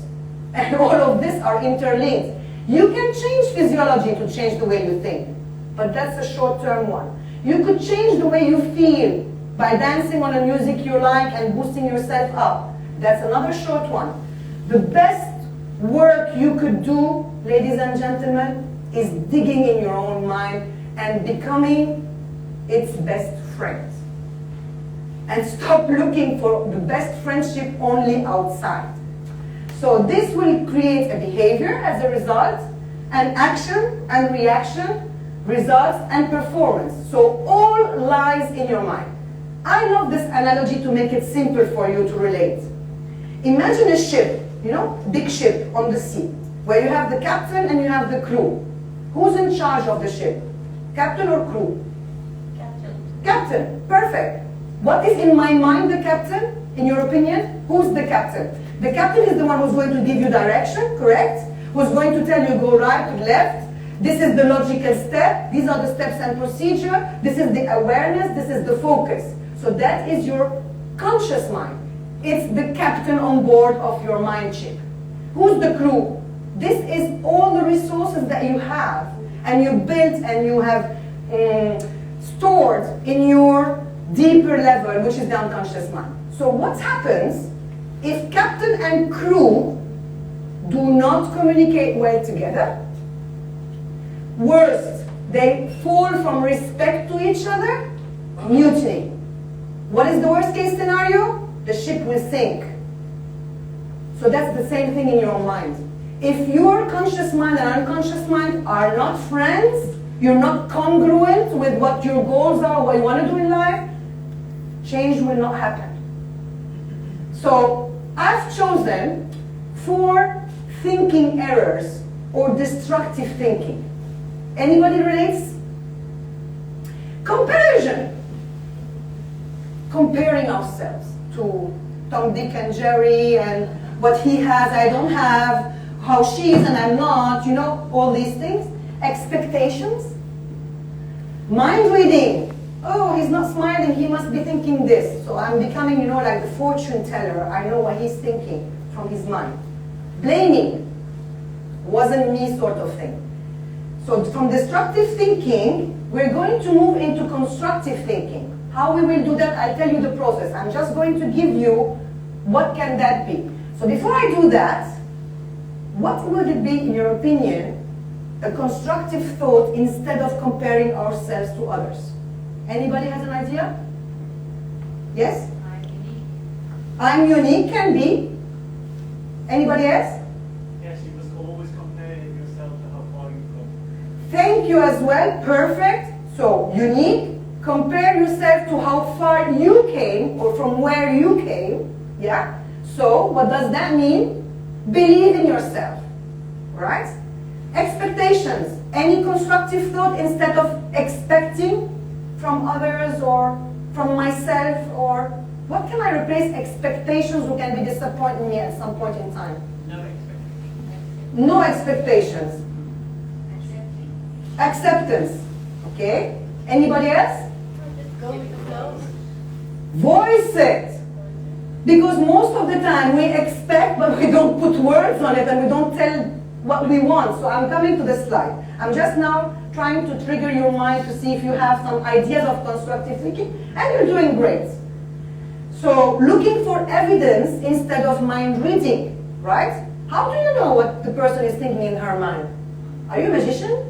And all of this are interlinked. You can change physiology to change the way you think, but that's a short-term one. You could change the way you feel by dancing on a music you like and boosting yourself up. That's another short one. The best work you could do, ladies and gentlemen, is digging in your own mind and becoming its best friend. And stop looking for the best friendship only outside. So this will create a behavior as a result, and action and reaction, results and performance. So all lies in your mind. I love this analogy to make it simple for you to relate. Imagine a ship, big ship on the sea, where you have the captain and you have the crew. Who's in charge of the ship? Captain or crew? Captain. Captain, perfect. What is in my mind the captain, in your opinion? Who's the captain? The captain is the one who's going to give you direction, correct? Who's going to tell you go right, left. This is the logical step. These are the steps and procedure. This is the awareness. This is the focus. So that is your conscious mind. It's the captain on board of your mind ship. Who's the crew? This is all the resources that you have and you built and you have stored in your deeper level, which is the unconscious mind. So what happens if captain and crew do not communicate well together? Worst, they fall from respect to each other, mutiny. What is the worst case scenario? The ship will sink. So that's the same thing in your own mind. If your conscious mind and unconscious mind are not friends, you're not congruent with what your goals are, what you want to do in life, change will not happen. So I've chosen 4 thinking errors or destructive thinking. Anybody relates? Comparison. Comparing ourselves to Tom, Dick, and Jerry, and what he has, I don't have, how she is and I'm not, you know, all these things. Expectations. Mind reading. Oh, he's not smiling, he must be thinking this. So I'm becoming, you know, like the fortune teller. I know what he's thinking from his mind. Blaming. Wasn't me sort of thing. So from destructive thinking, we're going to move into constructive thinking. How we will do that, I'll tell you the process. I'm just going to give you what can that be. So before I do that, what would it be, in your opinion, a constructive thought instead of comparing ourselves to others? Anybody has an idea? Yes? I'm unique can be. Anybody else? Yes, you must always compare yourself to how far you've come. Thank you as well. Perfect. So, unique. Compare yourself to how far you came or from where you came. Yeah? So, what does that mean? Believe in yourself. Right? Expectations. Any constructive thought instead of expecting from others or from myself, or what can I replace expectations who can be disappointing me at some point in time? No expectations. Acceptance. Okay? Anybody else? Go with the flow. Voice it. Because most of the time we expect, but we don't put words on it and we don't tell what we want. So I'm coming to the slide. I'm just now trying to trigger your mind to see if you have some ideas of constructive thinking, and you're doing great. So looking for evidence instead of mind reading, right? How do you know what the person is thinking in her mind? Are you a magician?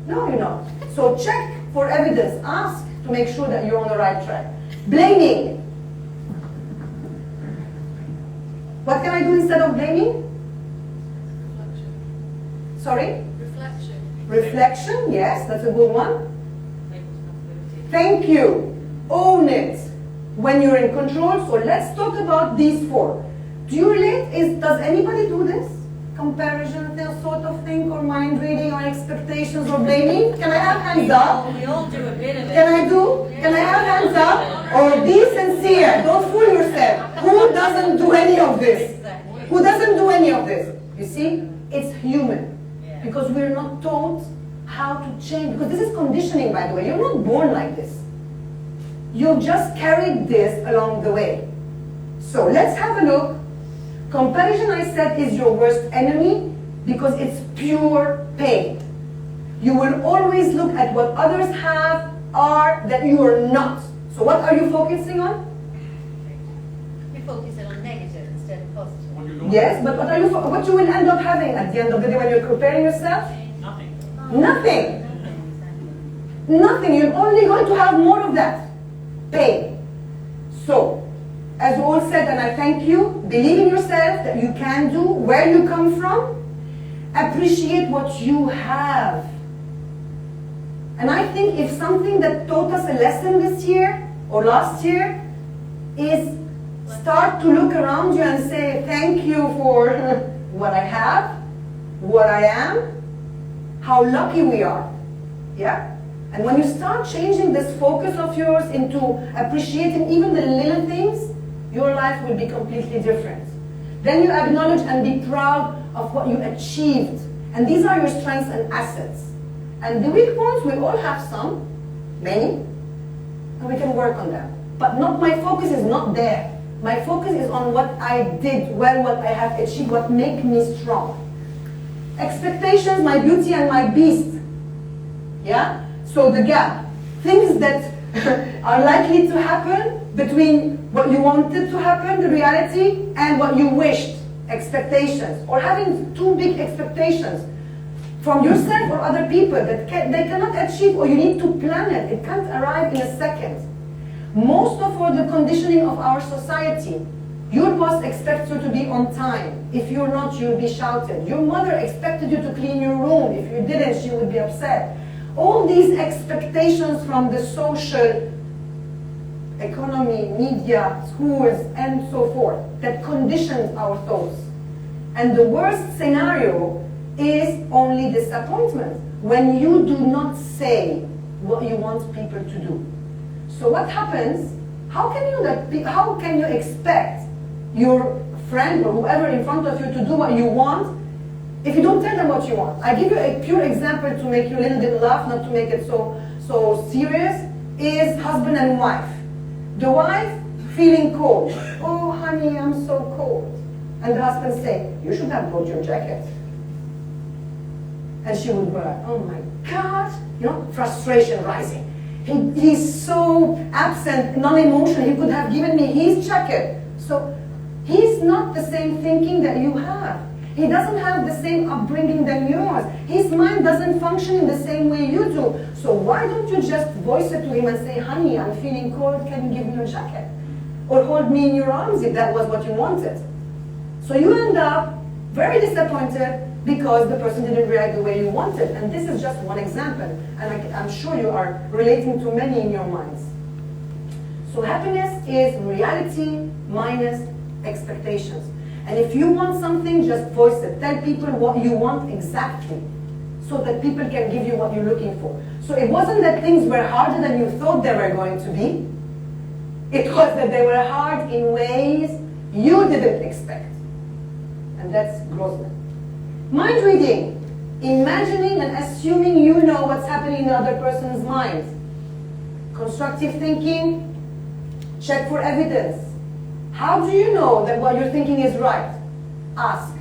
No, you're not. So check for evidence. Ask to make sure that you're on the right track. Blaming. What can I do instead of blaming? Sorry? Reflection, yes, that's a good one. Thank you. Own it when you're in control. So let's talk about these 4. Do you relate? Does anybody do this? Comparison sort of thing, or mind reading, or expectations, or blaming? Can I have hands up? We all do a bit of it. Can I have hands up? Or be sincere. Don't fool yourself. Who doesn't do any of this? Who doesn't do any of this? You see? It's human. Because we're not taught how to change. Because this is conditioning, by the way. You're not born like this. You've just carried this along the way. So let's have a look. Comparison, I said, is your worst enemy because it's pure pain. You will always look at what others have, are, that you are not. So what are you focusing on? You're focusing on negative instead of positive. Yes, but what you will end up having at the end of the day when you're comparing yourself? Nothing. Nothing. Nothing. You're only going to have more of that. Pain. So, as we all said, and I thank you, believe in yourself that you can do, where you come from, appreciate what you have. And I think if something that taught us a lesson this year or last year is start to look around you and say, thank you for what I have, what I am, how lucky we are. Yeah? And when you start changing this focus of yours into appreciating even the little things, your life will be completely different. Then you acknowledge and be proud of what you achieved. And these are your strengths and assets. And the weak points, we all have some, many, and we can work on them. But my focus is not there. My focus is on what I did well, what I have achieved, what makes me strong. Expectations, my beauty and my beast. Yeah? So the gap. Things that are likely to happen between what you wanted to happen, the reality, and what you wished, expectations, or having too big expectations from yourself or other people that they cannot achieve, or you need to plan it. It can't arrive in a second. Most of all, the conditioning of our society. Your boss expects you to be on time. If you're not, you'll be shouted. Your mother expected you to clean your room. If you didn't, she would be upset. All these expectations from the social economy, media, schools, and so forth that conditions our thoughts. And the worst scenario is only disappointment, when you do not say what you want people to do. So what happens? How can you expect your friend or whoever in front of you to do what you want if you don't tell them what you want? I give you a pure example to make you a little bit laugh, not to make it so serious, is husband and wife. The wife feeling cold. Oh, honey, I'm so cold. And the husband saying, you should have brought your jacket. And she would go like, oh my God, frustration rising. He's so absent, non-emotional, he could have given me his jacket. So he's not the same thinking that you have. He doesn't have the same upbringing than yours. His mind doesn't function in the same way you do. So why don't you just voice it to him and say, honey, I'm feeling cold, can you give me your jacket? Or hold me in your arms if that was what you wanted. So you end up very disappointed because the person didn't react the way you wanted. And this is just one example. And I'm sure you are relating to many in your minds. So happiness is reality minus expectations. And if you want something, just voice it. Tell people what you want exactly, so that people can give you what you're looking for. So it wasn't that things were harder than you thought they were going to be. It was that they were hard in ways you didn't expect. And that's Grossman. Mind reading. Imagining and assuming you know what's happening in the other person's mind. Constructive thinking. Check for evidence. How do you know that what you're thinking is right? Ask.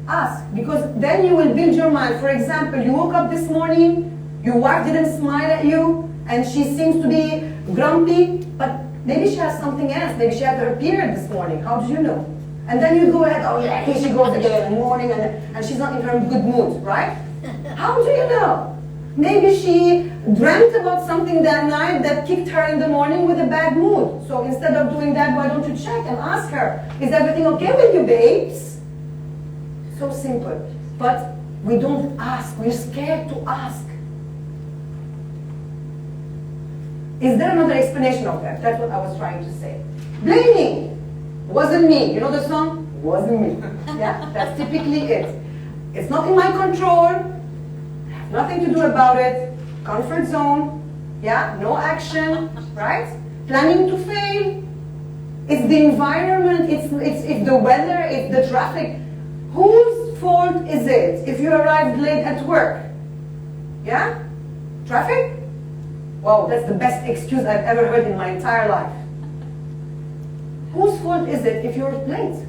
Ask, because then you will build your mind. For example, you woke up this morning, your wife didn't smile at you, and she seems to be grumpy, but maybe she has something else. Maybe she had her period this morning. How do you know? And then you go ahead, oh yeah, here she goes again in the morning, and she's not in her good mood, right? How do you know? Maybe she dreamt about something that night that kicked her in the morning with a bad mood. So instead of doing that, why don't you check and ask her, is everything okay with you, babes? So simple. But we don't ask. We're scared to ask. Is there another explanation of that? That's what I was trying to say. Blaming. Wasn't me. You know the song? Wasn't me. Yeah, that's typically it. It's not in my control. Nothing to do about it. Comfort zone. Yeah, no action, right? Planning to fail. It's the environment, it's the weather, it's the traffic. Whose fault is it if you arrived late at work? Yeah? Traffic? Wow, that's the best excuse I've ever heard in my entire life. Whose fault is it if you're late?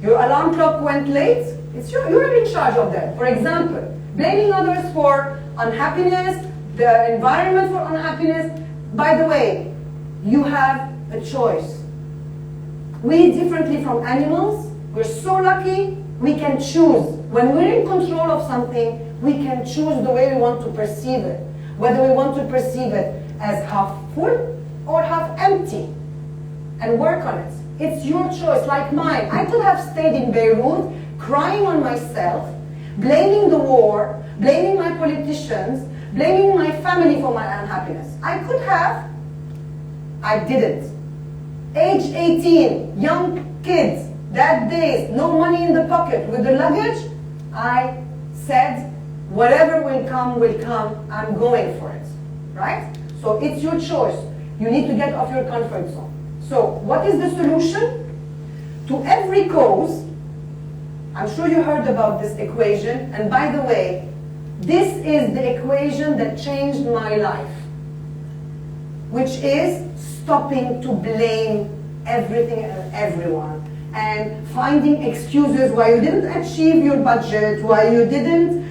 Your alarm clock went late? You're in charge of that. For example, blaming others for unhappiness, the environment for unhappiness. By the way, you have a choice. We, differently from animals, we're so lucky we can choose. When we're in control of something, we can choose the way we want to perceive it. Whether we want to perceive it as half full or half empty, and work on it. It's your choice, like mine. I could have stayed in Beirut, crying on myself, blaming the war, blaming my politicians, blaming my family for my unhappiness. I could have. I didn't. Age 18, young kids, that days, no money in the pocket, with the luggage, I said, whatever will come, I'm going for it, right? So it's your choice. You need to get off your comfort zone. So what is the solution? To every cause, I'm sure you heard about this equation, and by the way, this is the equation that changed my life, which is stopping to blame everything and everyone, and finding excuses why you didn't achieve your budget, why you didn't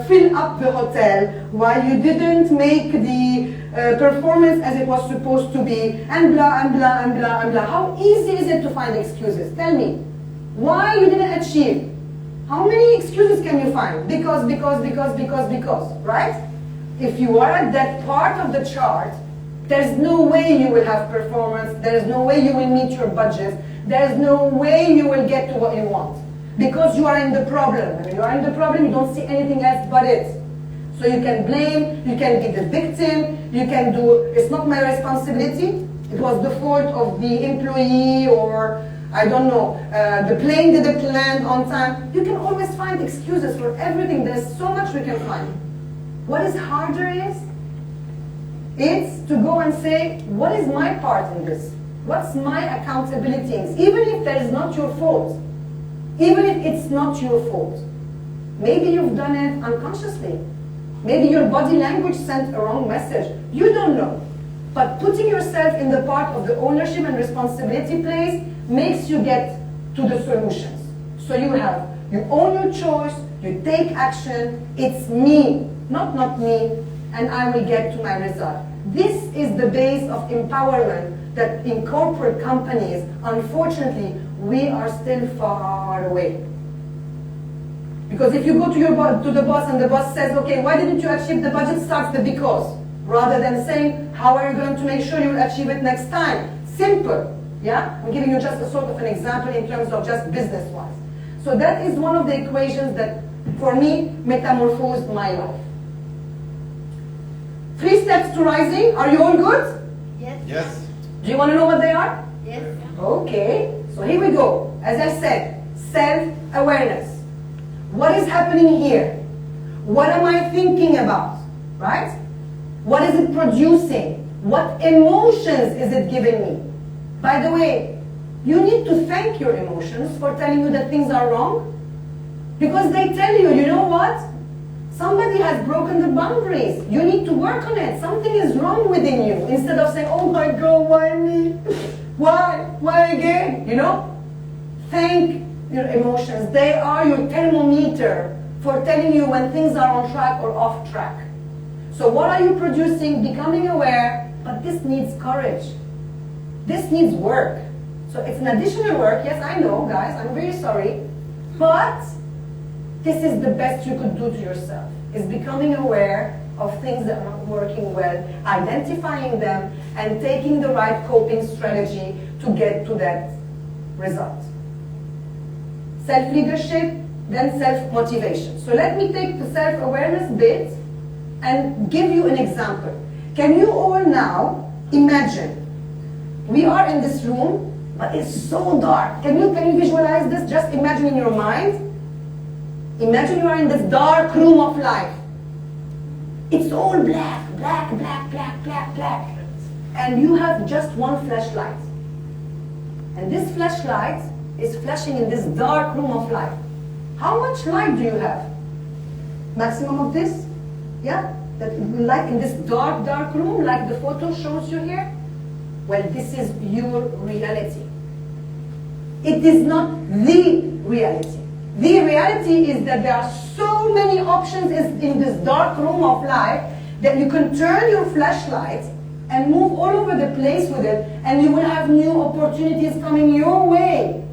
fill up the hotel, why you didn't make the performance as it was supposed to be, and blah, and blah, and blah, and blah. How easy is it to find excuses? Tell me. Why you didn't achieve? How many excuses can you find? Because, right? If you are at that part of the chart, there's no way you will have performance, there's no way you will meet your budget, there's no way you will get to what you want. Because you are in the problem. When you are in the problem, you don't see anything else but it. So you can blame, you can be the victim, you can do, it's not my responsibility, it was the fault of the employee, or I don't know, the plane didn't land on time. You can always find excuses for everything. There's so much we can find. What is harder is, it's to go and say, what is my part in this? What's my accountability in this? Even if that is not your fault. Even if it's not your fault. Maybe you've done it unconsciously. Maybe your body language sent a wrong message. You don't know. But putting yourself in the part of the ownership and responsibility place makes you get to the solutions. So you own your choice, you take action, it's me, not me, and I will get to my result. This is the base of empowerment that in corporate companies, unfortunately, we are still far away. Because if you go to the boss and the boss says, okay, why didn't you achieve the budget, starts the because, rather than saying, how are you going to make sure you will achieve it next time? Simple, yeah? I'm giving you just a sort of an example in terms of just business-wise. So that is one of the equations that, for me, metamorphosed my life. 3 steps to rising, are you all good? Yes. Yes. Do you want to know what they are? Yes. Okay, so here we go. As I said, self-awareness. What is happening here? What am I thinking about, right? What is it producing? What emotions is it giving me? By the way, you need to thank your emotions for telling you that things are wrong. Because they tell you, you know what? Somebody has broken the boundaries. You need to work on it. Something is wrong within you. Instead of saying, oh my God, why me? Why? Why again? You know? Thank your emotions. They are your thermometer for telling you when things are on track or off track. So what are you producing? Becoming aware, but this needs courage. This needs work. So it's an additional work. Yes, I know, guys. I'm very sorry. But this is the best you could do to yourself, is becoming aware of things that are not working well, identifying them, and taking the right coping strategy to get to that result. Self-leadership, then self-motivation. So let me take the self-awareness bit and give you an example. Can you all now imagine, we are in this room, but it's so dark. Can you visualize this? Just imagine in your mind. Imagine you are in this dark room of life. It's all black. And you have just one flashlight. And this flashlight is flashing in this dark room of life. How much light do you have? Maximum of this? Yeah? That light in this dark room, like the photo shows you here? Well, this is your reality. It is not the reality. The reality is that there are so many options in this dark room of life that you can turn your flashlight and move all over the place with it, and you will have new opportunities coming your way.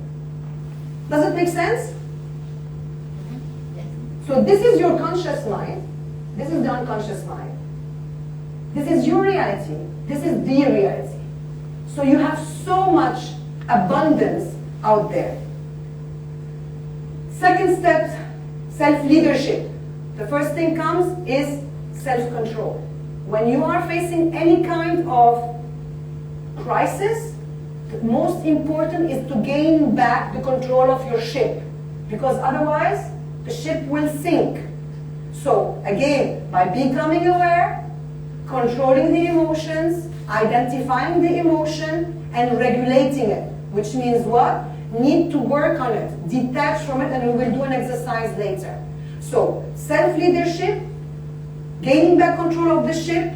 Does it make sense? So this is your conscious mind. This is the unconscious mind. This is your reality. This is the reality. So you have so much abundance out there. Second step, self-leadership. The first thing comes is self-control. When you are facing any kind of crisis, the most important is to gain back the control of your ship, because otherwise the ship will sink. So again, by becoming aware, controlling the emotions, identifying the emotion, and regulating it, which means what? Need to work on it, detach from it, and we will do an exercise later. So, self-leadership, gaining back control of the ship,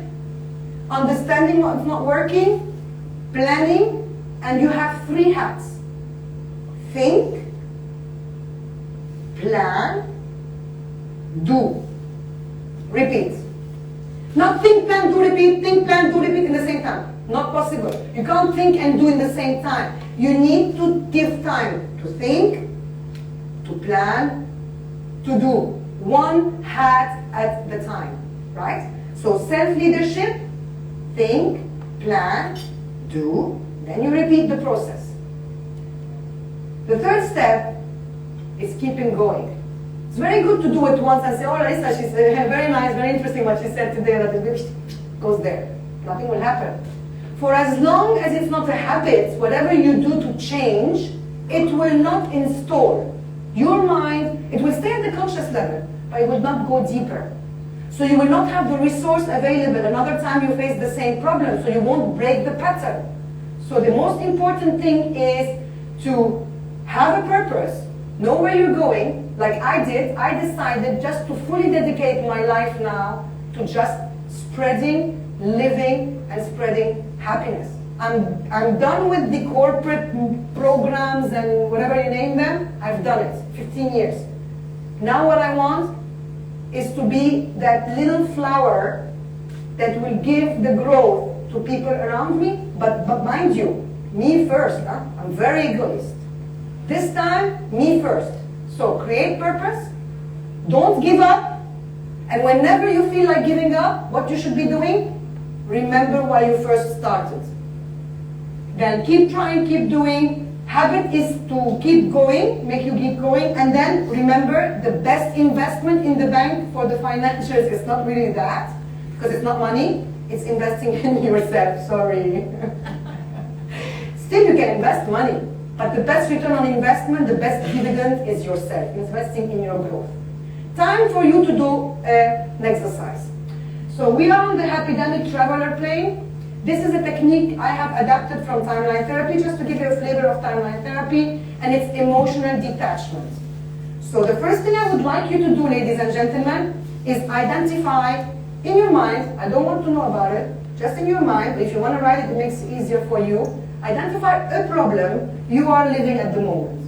understanding what's not working, planning, and you have 3 hats. Think, plan, do. Repeat. Not think, plan, do, repeat, think, plan, do, repeat in the same time. Not possible. You can't think and do in the same time. You need to give time to think, to plan, to do. One hat at the time, right? So self-leadership, think, plan, do, then you repeat the process. The third step is keeping going. It's very good to do it once and say, oh, Larissa, she's very nice, very interesting what she said today, that it goes there. Nothing will happen. For as long as it's not a habit, whatever you do to change, it will not install. Your mind, it will stay at the conscious level, but it will not go deeper. So you will not have the resource available another time you face the same problem, so you won't break the pattern. So the most important thing is to have a purpose, know where you're going, like I did. I decided just to fully dedicate my life now to just spreading, living, and spreading happiness. I'm done with the corporate programs and whatever you name them. I've done it, 15 years. Now what I want is to be that little flower that will give the growth to people around me, but mind you, me first, huh? I'm very egoist. This time, me first. So create purpose, don't give up, and whenever you feel like giving up, what you should be doing, remember why you first started. Then keep trying, keep doing. Habit is to keep going, make you keep going, and then remember the best investment in the bank for the financials is not really that, because it's not money, it's investing in yourself, sorry. Still you can invest money, but the best return on investment, the best dividend is yourself, investing in your growth. Time for you to do an exercise. So we are on the Happydemic Traveler plane. This is a technique I have adapted from timeline therapy, just to give you a flavor of timeline therapy, and it's emotional detachment. So the first thing I would like you to do, ladies and gentlemen, is identify in your mind, I don't want to know about it, just in your mind, but if you want to write it, it makes it easier for you. Identify a problem you are living at the moment.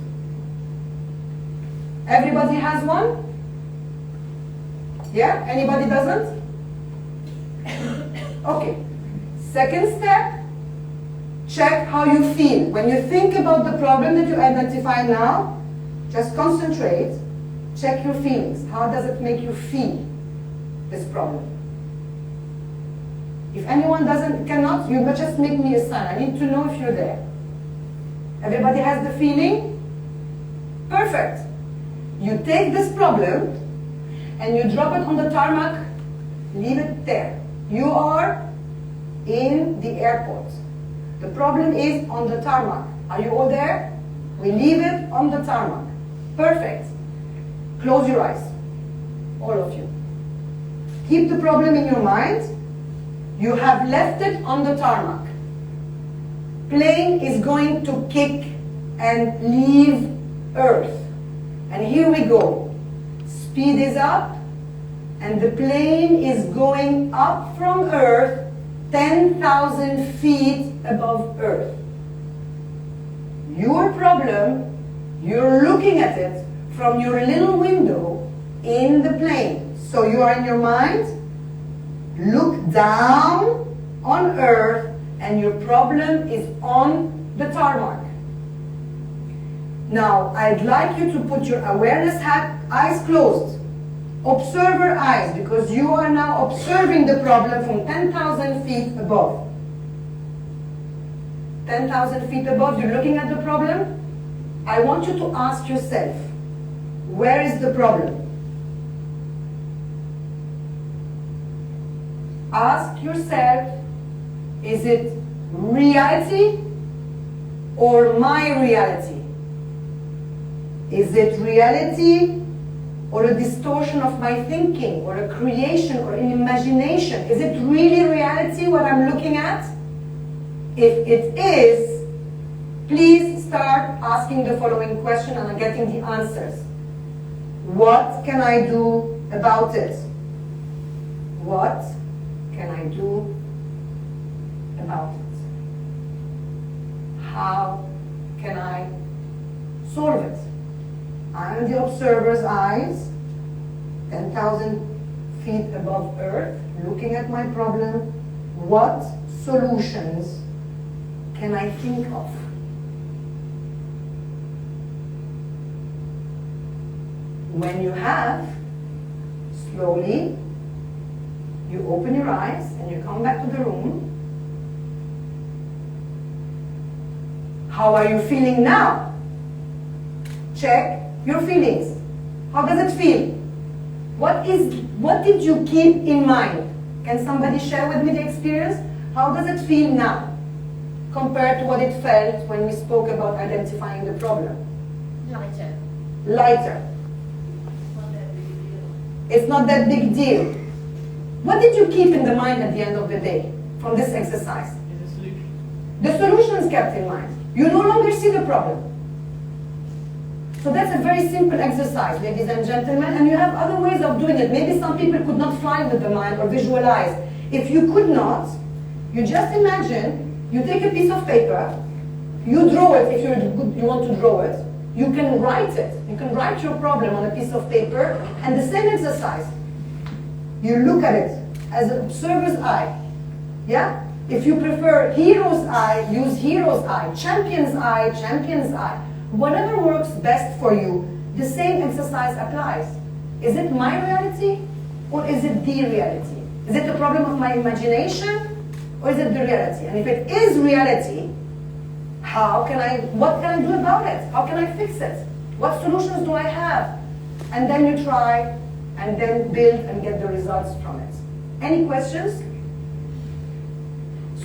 Everybody has one? Yeah? Anybody doesn't? Okay. Second step, check how you feel. When you think about the problem that you identify now, just concentrate, check your feelings. How does it make you feel, this problem? If anyone cannot, you just make me a sign. I need to know if you're there. Everybody has the feeling? Perfect. You take this problem and you drop it on the tarmac, leave it there. You are in the airport. The problem is on the tarmac. Are you all there? We leave it on the tarmac. Perfect. Close your eyes. All of you. Keep the problem in your mind. You have left it on the tarmac. Plane is going to kick and leave Earth. And here we go. Speed is up, and the plane is going up from Earth 10,000 feet above Earth. Your problem, you're looking at it from your little window in the plane. So you are in your mind, look down on Earth, and your problem is on the tarmac. Now, I'd like you to put your awareness hat, eyes closed. Observer eyes, because you are now observing the problem from 10,000 feet above. 10,000 feet above, you're looking at the problem. I want you to ask yourself, where is the problem? Ask yourself, is it reality or my reality? Is it reality or a distortion of my thinking, or a creation, or an imagination? Is it really reality what I'm looking at? If it is, please start asking the following question and getting the answers. What can I do about it? What can I do about it? How can I solve it? I'm the observer's eyes, 10,000 feet above earth, looking at my problem, what solutions can I think of? When you have, slowly, you open your eyes and you come back to the room. How are you feeling now? Check your feelings. How does it feel? What did you keep in mind? Can somebody share with me the experience? How does it feel now compared to what it felt when we spoke about identifying the problem? Lighter. Lighter. It's not that big deal. What did you keep in the mind at the end of the day from this exercise? The solution is kept in mind. You no longer see the problem. So that's a very simple exercise, ladies and gentlemen, and you have other ways of doing it. Maybe some people could not fly with the mind or visualize. If you could not, you just imagine, you take a piece of paper, you draw it if you want to draw it. You can write it. You can write your problem on a piece of paper, and the same exercise. You look at it as an observer's eye. Yeah? If you prefer hero's eye, use hero's eye. Champion's eye, champion's eye. Whatever works best for you, the same exercise applies. Is it my reality or is it the reality? Is it the problem of my imagination or is it the reality? And if it is reality, what can I do about it? How can I fix it? What solutions do I have? And then you try and then build and get the results from it. Any questions?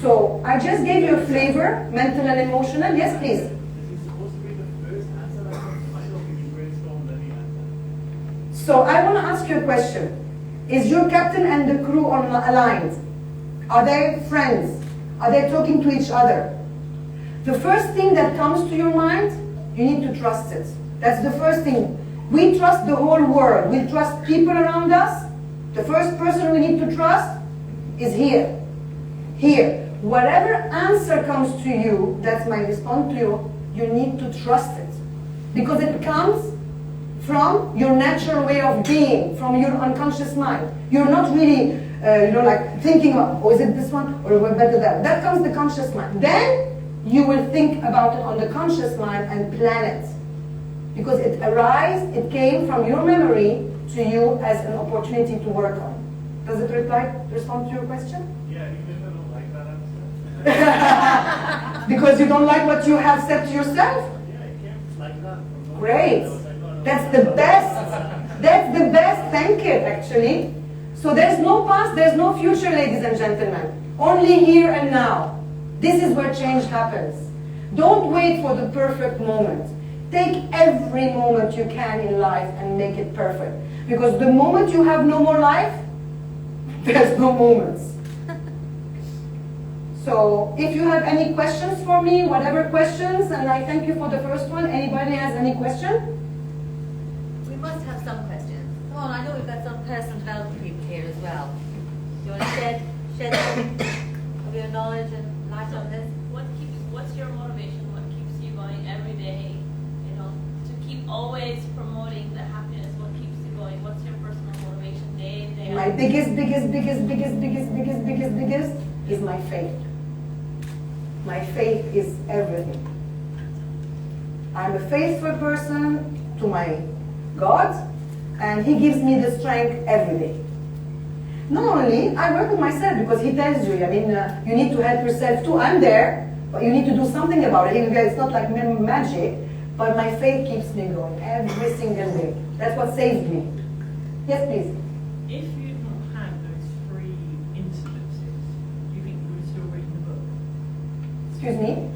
So I just gave you a flavor, mental and emotional. Yes, please. So I want to ask you a question. Is your captain and the crew aligned? Are they friends? Are they talking to each other? The first thing that comes to your mind, you need to trust it. That's the first thing. We trust the whole world. We trust people around us. The first person we need to trust is here. Here. Whatever answer comes to you, that's my response to you, you need to trust it. Because it comes from your natural way of being, from your unconscious mind. You're not really, like thinking about, oh, is it this one or better that? That comes the conscious mind. Then you will think about it on the conscious mind and plan it. Because it came from your memory to you as an opportunity to work on. Does it respond to your question? Yeah, even if I don't like that answer. Because you don't like what you have said to yourself? Yeah, I can't like that. Great. That's the best. That's the best. Thank you, actually. So there's no past, there's no future, ladies and gentlemen. Only here and now. This is where change happens. Don't wait for the perfect moment. Take every moment you can in life and make it perfect. Because the moment you have no more life, there's no moments. So if you have any questions for me, whatever questions, and I thank you for the first one. Anybody has any question? We must have some questions. Come on, I know we've got some personal development people here as well. Do you want to shed some of your knowledge and light on this? What's your motivation? What keeps you going every day? To keep always promoting the happiness. What keeps you going? What's your personal motivation day in, day out? My biggest is my faith. My faith is everything. I'm a faithful person to my God, and He gives me the strength every day. Not only, I work with myself because He tells you, you need to help yourself too. I'm there, but you need to do something about it. It's not like magic, but my faith keeps me going every single day. That's what saves me. Yes, please. If you'd not had those 3 incidences, do you think you would have still written the book? Excuse me?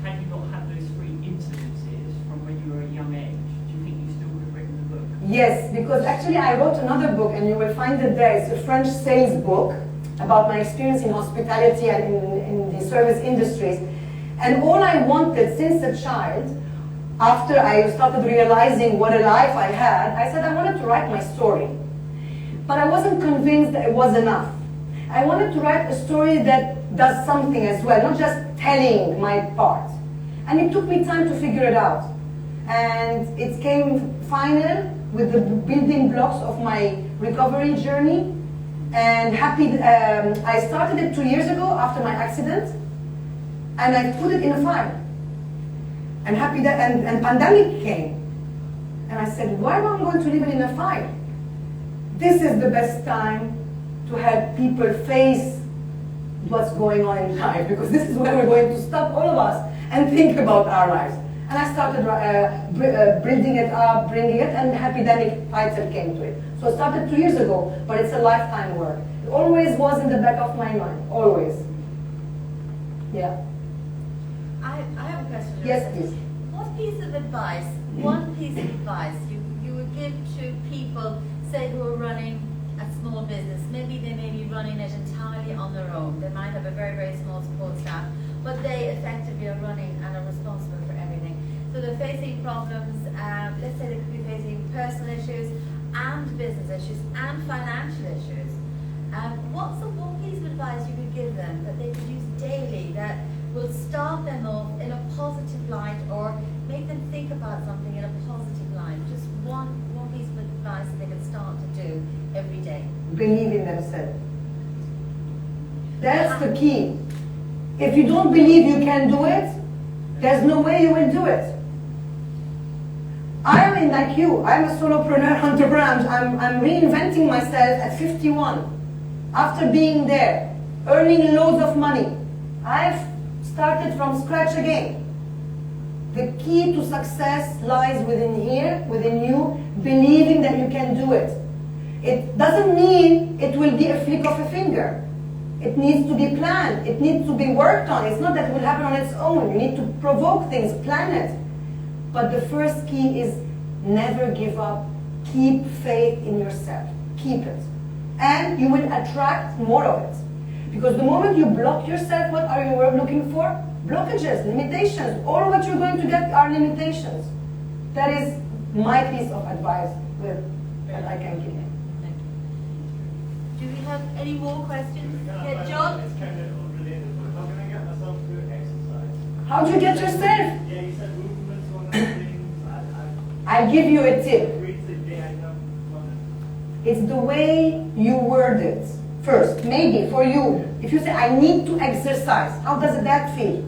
Had you not had those 3 incidences from when you were a young age, do you think you still would have written the book? Yes, because actually I wrote another book and you will find it there. It's a French sales book about my experience in hospitality and in the service industries. And all I wanted since a child, after I started realizing what a life I had, I said I wanted to write my story. But I wasn't convinced that it was enough. I wanted to write a story that does something as well, not just telling my part. And it took me time to figure it out. And it came final with the building blocks of my recovery journey. And I started it 2 years ago after my accident, and I put it in a file. And happy that, and pandemic came. And I said, why am I going to leave it in a file? This is the best time to help people face what's going on in life, because this is where we're going to stop, all of us, and think about our lives. And I started building it up, bringing it, and Happydemic Fighter came to it. So I started 2 years ago, but it's a lifetime work. It always was in the back of my mind, always. Yeah. I have a question. Yes, please. What piece of advice, one piece of advice you would give to people, say, who are running a small business? Maybe they may be running it entirely on their own. They might have a very, very small support staff, but they effectively are running and are responsible for everything. So they're facing problems, let's say they could be facing personal issues and business issues and financial issues. What's the one piece of advice you could give them that they could use daily that will start them off in a positive light or make them think about something in a positive light? Just one piece of advice that they can start to do every day. Believe in themselves. That's the key. If you don't believe you can do it, there's no way you will do it. I am like you. I'm a solopreneur, entrepreneur. I'm reinventing myself at 51. After being there, earning loads of money, I've started from scratch again. The key to success lies within here, within you, believing that you can do it. It doesn't mean it will be a flick of a finger. It needs to be planned. It needs to be worked on. It's not that it will happen on its own. You need to provoke things, plan it. But the first key is never give up. Keep faith in yourself. Keep it. And you will attract more of it. Because the moment you block yourself, what are you looking for? Blockages, limitations. All what you're going to get are limitations. That is my piece of advice that I can give you. Do we have any more questions? Yeah, John? It's kind of unrelated, but how can I get myself to exercise? How do you get yourself? Yeah, you said movements, one of the things. I'll give you a tip. It's the way you word it. First, maybe for you, if you say, I need to exercise, how does that feel?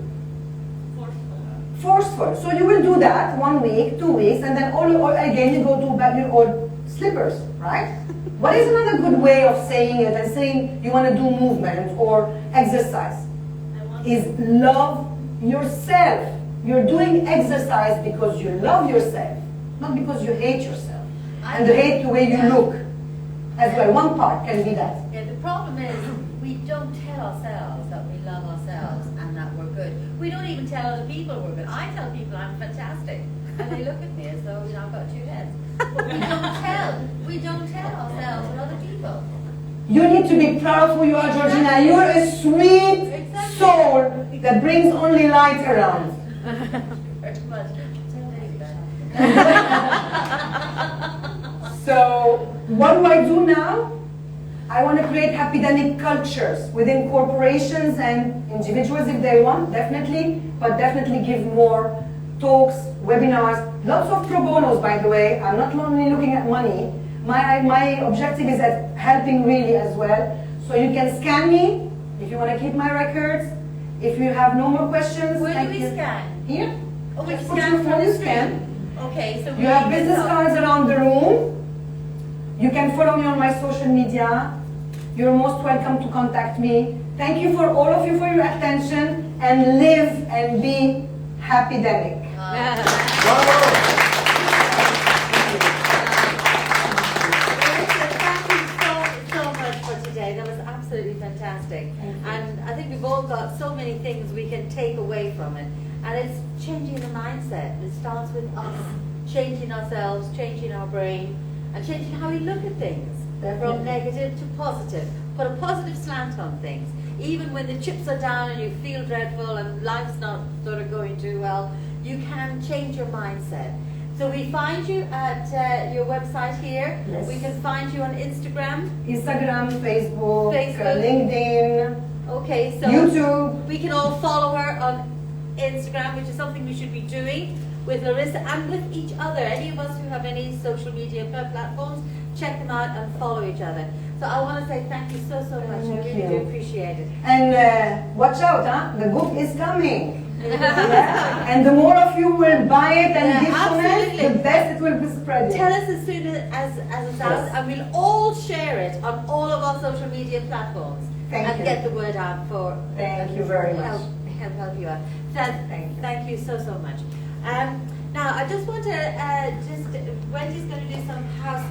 Forceful. So you will do that 1 week, 2 weeks, and then again you go to back your old slippers, right? What is another good way of saying it and saying you want to do movement or exercise? Is love yourself. You're doing exercise because you love yourself, not because you hate yourself. And you hate the way you look as well. One part can be that. Yeah, the problem is we don't tell ourselves that we love ourselves and that we're good. We don't even tell other people we're good. I tell people I'm fantastic, and they look at me as though I've got 2 heads. But we don't tell ourselves and other people. You need to be proud of who you are, Georgina. You're a sweet soul that brings only light around. Very much. So, what do I do now? I want to create Happydemic cultures within corporations and individuals if they want, definitely, but definitely give more talks, webinars, lots of pro bonos, by the way. I'm not only looking at money. My objective is at helping really as well. So you can scan me if you want to keep my records. If you have no more questions. Where do we scan? Here. Oh, we Just put scan your phone, from you the scan. screen. Okay, so You have business cards around the room. You can follow me on my social media. You're most welcome to contact me. Thank you for all of you for your attention, and live and be Happydemic. So much for today. That was absolutely fantastic. And I think we've all got so many things we can take away from it. And it's changing the mindset. It starts with us changing ourselves, changing our brain, and changing how we look at things. Definitely. From negative to positive. Put a positive slant on things. Even when the chips are down and you feel dreadful and life's not sort of going too well, you can change your mindset. So we find you at your website here. Yes. We can find you on Instagram. Instagram, Facebook, Facebook. LinkedIn, Okay, so YouTube. we can all follow her on Instagram, which is something we should be doing with Larissa and with each other. Any of us who have any social media platforms, check them out and follow each other. So I want to say thank you so much. I really do appreciate it. And watch out, huh? The book is coming. Yeah? And the more of you will buy it and give comments, the best it will be spreading. Tell us as soon as it's out, and we'll all share it on all of our social media platforms and get the word out for. Thank you very much. Help you out. Thank you so much. Now I just want to Wendy's going to do some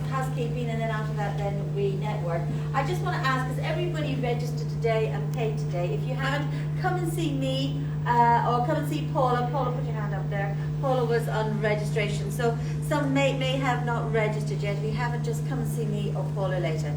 housekeeping, and then after that then we network. I just want to ask, because everybody registered today and paid today, if you haven't, come and see me or come and see Paula. Paula, put your hand up there. Paula was on registration, so some may have not registered yet. If you haven't, just come and see me or Paula later.